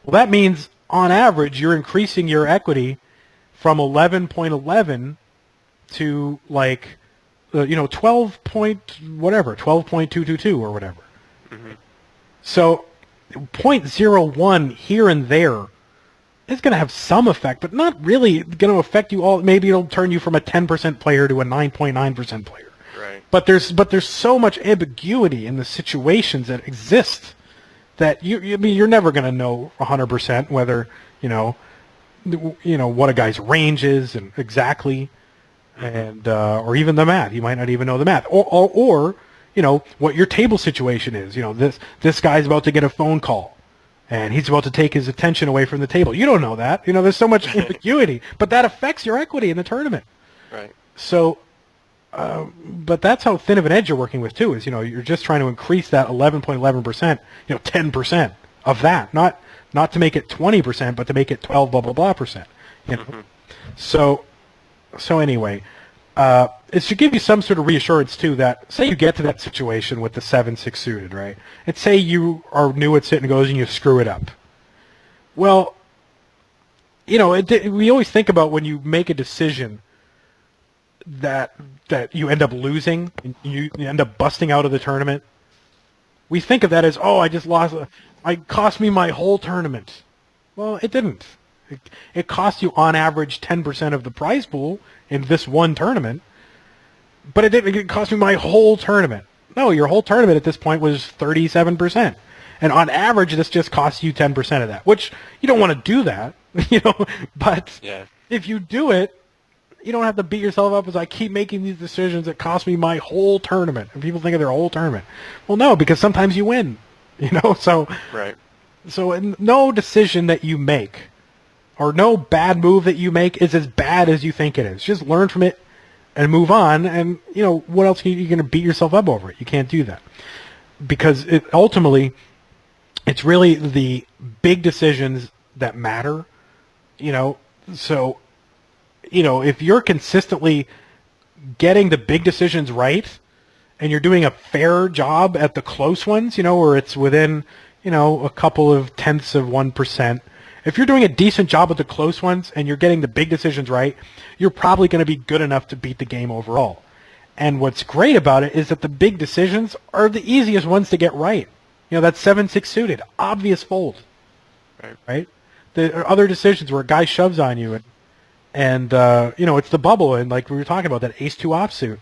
Well, that means on average you're increasing your equity from 11.11 to 12 point whatever, 12.222 or whatever. Mm-hmm. So 0.01 here and there is going to have some effect, but not really going to affect you all. Maybe it'll turn you from a 10% player to a 9.9% player. Right. But there's so much ambiguity in the situations that exist that you're never going to know 100% whether what a guy's range is and exactly, and or even the math. You might not even know the math, or what your table situation is. This guy's about to get a phone call, and he's about to take his attention away from the table. You don't know that. There's so much ambiguity, but that affects your equity in the tournament. Right. So, but that's how thin of an edge you're working with too. Is you're just trying to increase that 11.11%, 10% of that, not to make it 20%, but to make it 12 blah blah blah percent. Mm-hmm. So anyway, it should give you some sort of reassurance too that, say you get to that situation with the 7-6 suited, right? And say you are new at sit and goes and you screw it up. Well, we always think about when you make a decision that you end up losing and you end up busting out of the tournament. We think of that as, I just lost. It cost me my whole tournament. Well, it didn't. It cost you on average 10% of the prize pool in this one tournament, but it didn't. It cost me my whole tournament. No, your whole tournament at this point was 37%, and on average, this just costs you 10% of that. Which you don't want to do that, But if you do it, you don't have to beat yourself up as I keep making these decisions that cost me my whole tournament. And people think of their whole tournament. Well, no, because sometimes you win. So right. So no decision that you make or no bad move that you make is as bad as you think it is. Just learn from it and move on. And, what else are you going to beat yourself up over it? You can't do that. Because ultimately, it's really the big decisions that matter, So, if you're consistently getting the big decisions right and you're doing a fair job at the close ones, where it's within, a couple of tenths of 1%, if you're doing a decent job at the close ones and you're getting the big decisions right, you're probably going to be good enough to beat the game overall. And what's great about it is that the big decisions are the easiest ones to get right. That 7-6 suited, obvious fold. Right? There are other decisions where a guy shoves on you and it's the bubble, and like we were talking about, that ace-2 offsuit.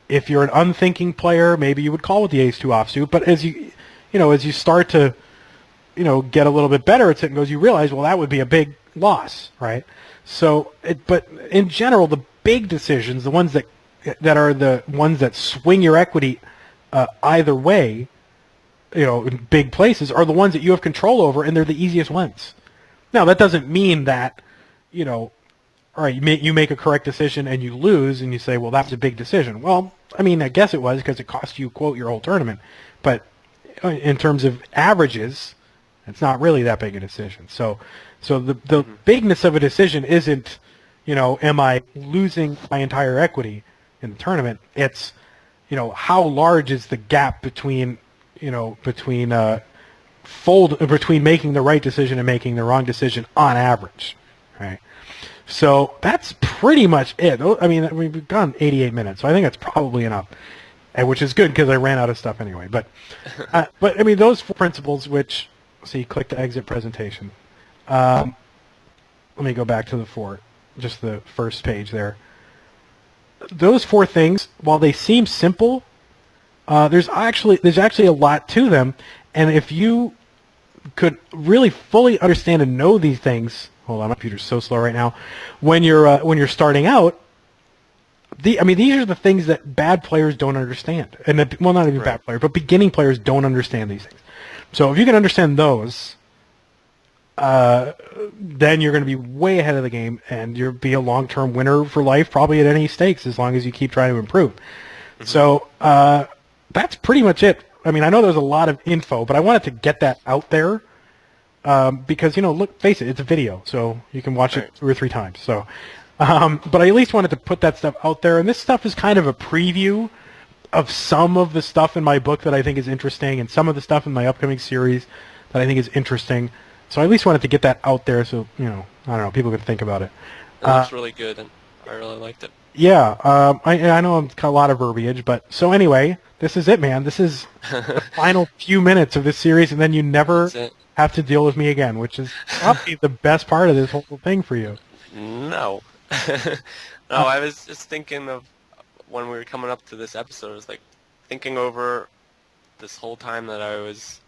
If you're an unthinking player, maybe you would call with the ace-2 offsuit, but as you start to, get a little bit better at sit and goes, you realize, well, that would be a big loss, right? So, but in general, the big decisions, the ones that are the ones that swing your equity either way, in big places, are the ones that you have control over, and they're the easiest ones. Now, that doesn't mean that, all right, you make a correct decision and you lose, and you say, well, that was a big decision. Well, I mean, I guess it was because it cost you, quote, your whole tournament. But in terms of averages, it's not really that big a decision. So the bigness of a decision isn't, am I losing my entire equity in the tournament? It's, how large is the gap between between making the right decision and making the wrong decision on average, right? So that's pretty much it. I mean, we've gone 88 minutes, so I think that's probably enough, which is good because I ran out of stuff anyway. But I mean, those 4 principles, which, so you click to exit presentation. Let me go back to the 4, just the first page there. Those 4 things, while they seem simple, there's actually a lot to them, and if you could really fully understand and know these things, hold on, my computer's so slow right now. When you're starting out, these are the things that bad players don't understand, and not even bad players, but beginning players don't understand these things. So if you can understand those, then you're going to be way ahead of the game, and you'll be a long-term winner for life, probably at any stakes, as long as you keep trying to improve. Mm-hmm. So that's pretty much it. I mean, I know there's a lot of info, but I wanted to get that out there because, look, face it, it's a video, so you can watch it 2 or 3 times. So, but I at least wanted to put that stuff out there, and this stuff is kind of a preview of some of the stuff in my book that I think is interesting, and some of the stuff in my upcoming series that I think is interesting. So I at least wanted to get that out there, so I don't know, people can think about it. It looks really good, and I really liked it. Yeah, I know I'm got a lot of verbiage, but so anyway, this is it, man. This is the final few minutes of this series, and then you never have to deal with me again, which is probably the best part of this whole thing for you. No, no, I was just thinking of when we were coming up to this episode. I was like thinking over this whole time that I was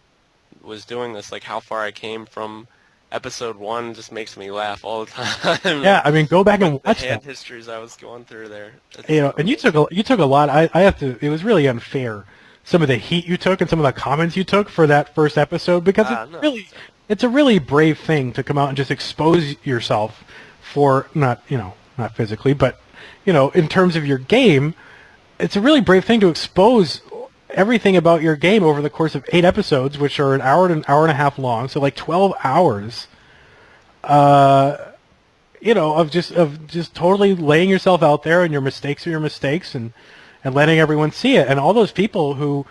doing this, like how far I came from episode 1 just makes me laugh all the time. Yeah, I mean, go back and watch the hand that. histories I was going through there. And you took a lot. I have to. It was really unfair. Some of the heat you took and some of the comments you took for that first episode, because it's a really brave thing to come out and just expose yourself for not physically, but in terms of your game. It's a really brave thing to expose everything about your game over the course of 8 episodes, which are an hour and a half long, so like 12 hours, of just totally laying yourself out there, and your mistakes are your mistakes, and letting everyone see it. And all those people who,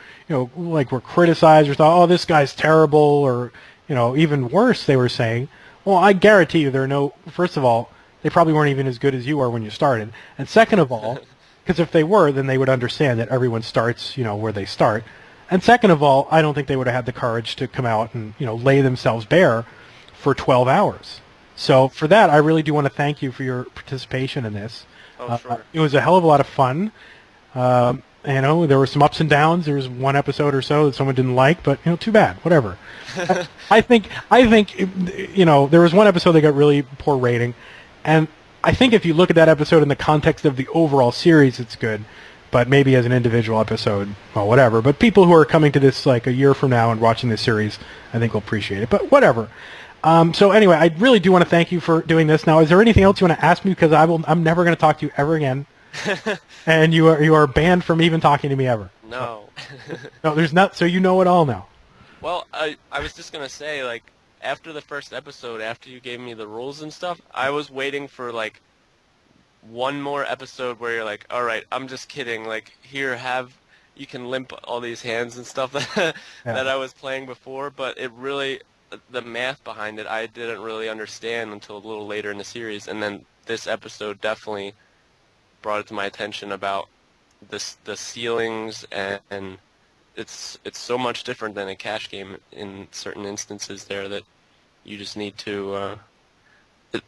like were criticized or thought, oh, this guy's terrible, or, even worse, they were saying, well, I guarantee you first of all, they probably weren't even as good as you are when you started. And second of all, because if they were, then they would understand that everyone starts, where they start. And second of all, I don't think they would have had the courage to come out and, lay themselves bare for 12 hours. So for that, I really do want to thank you for your participation in this. Oh, sure. It was a hell of a lot of fun. There were some ups and downs. There was one episode or so that someone didn't like, but, too bad. Whatever. I think there was one episode that got really poor rating, and I think if you look at that episode in the context of the overall series, it's good. But maybe as an individual episode, well, whatever. But people who are coming to this like a year from now and watching this series, I think will appreciate it. But whatever. So anyway, I really do want to thank you for doing this. Now, is there anything else you want to ask me? Because I'm never going to talk to you ever again. And you are banned from even talking to me ever. No. No, there's not. So you know it all now. Well, I was just going to say, like, after the first episode, after you gave me the rules and stuff, I was waiting for, like, one more episode where you're like, all right, I'm just kidding. Like, here, you can limp all these hands and stuff that I was playing before. But it really, the math behind it, I didn't really understand until a little later in the series. And then this episode definitely brought it to my attention about the ceilings, and it's so much different than a cash game in certain instances there that you just need to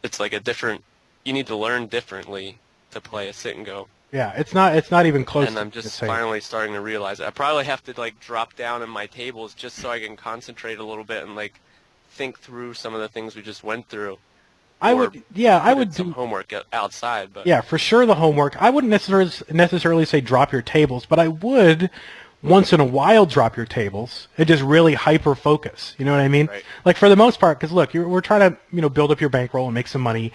it's like you need to learn differently to play a sit and go. Yeah, it's not even close. And I'm just finally starting to realize it. I probably have to like drop down in my tables just so I can concentrate a little bit and like think through some of the things we just went through. I would do some homework outside, but yeah, for sure the homework. I wouldn't necessarily say drop your tables, but I would once in a while drop your tables and just really hyper focus. You know what I mean? Right. Like for the most part, because look, we're trying to build up your bankroll and make some money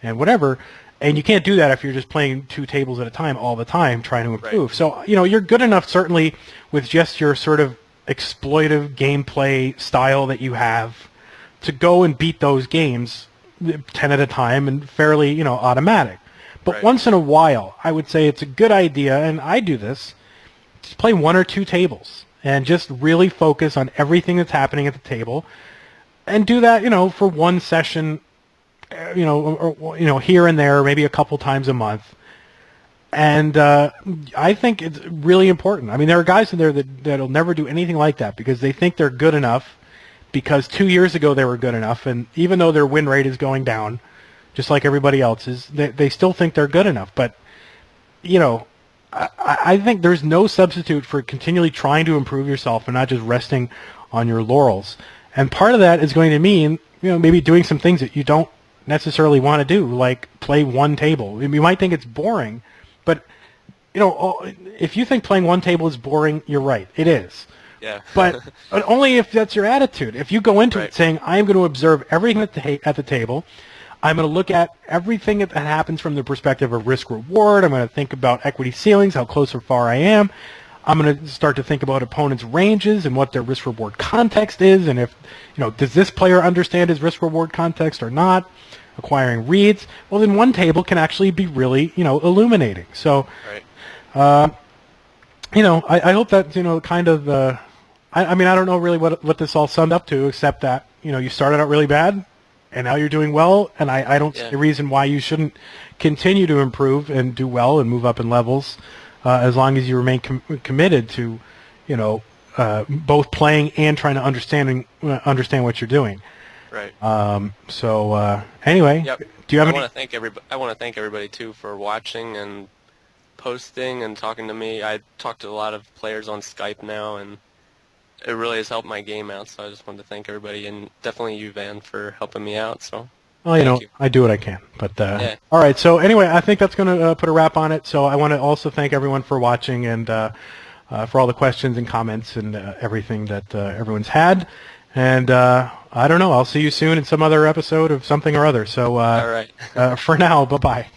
and whatever, and you can't do that if you're just playing 2 tables at a time all the time trying to improve. Right. So you're good enough certainly with just your sort of exploitive gameplay style that you have to go and beat those games 10 at a time and fairly, automatic. But right. Once in a while, I would say it's a good idea, and I do this, just play 1 or 2 tables and just really focus on everything that's happening at the table and do that, for one session, here and there, maybe a couple times a month. And I think it's really important. I mean, there are guys in there that'll never do anything like that because they think they're good enough because 2 years ago they were good enough, and even though their win rate is going down, just like everybody else's, they still think they're good enough. But, I think there's no substitute for continually trying to improve yourself and not just resting on your laurels. And part of that is going to mean, maybe doing some things that you don't necessarily want to do, like play 1 table. You might think it's boring, but, if you think playing 1 table is boring, you're right. It is. Yeah. But only if that's your attitude. If you go into Right. it saying, I'm going to observe everything at the table, I'm going to look at everything that happens from the perspective of risk-reward. I'm going to think about equity ceilings, how close or far I am. I'm going to start to think about opponents' ranges and what their risk-reward context is, and if, does this player understand his risk-reward context or not? Acquiring reads. Well, then one table can actually be really, illuminating. So, Right. I hope that, kind of, I mean, I don't know really what this all summed up to, except that, you started out really bad, and now you're doing well, and I don't see a reason why you shouldn't continue to improve and do well and move up in levels, as long as you remain committed to, both playing and trying to understand what you're doing. Right. Anyway, Yep. do you have I any? want to thank everybody too for watching and posting and talking to me. I talk to a lot of players on Skype now, and it really has helped my game out. So I just wanted to thank everybody, and definitely you, Van, for helping me out. So. Well, Thank you. I do what I can. But Yeah. all right. So anyway, I think that's going to put a wrap on it. So I want to also thank everyone for watching and for all the questions and comments and everything that everyone's had. And I don't know. I'll see you soon in some other episode of something or other. So All right. for now, bye-bye.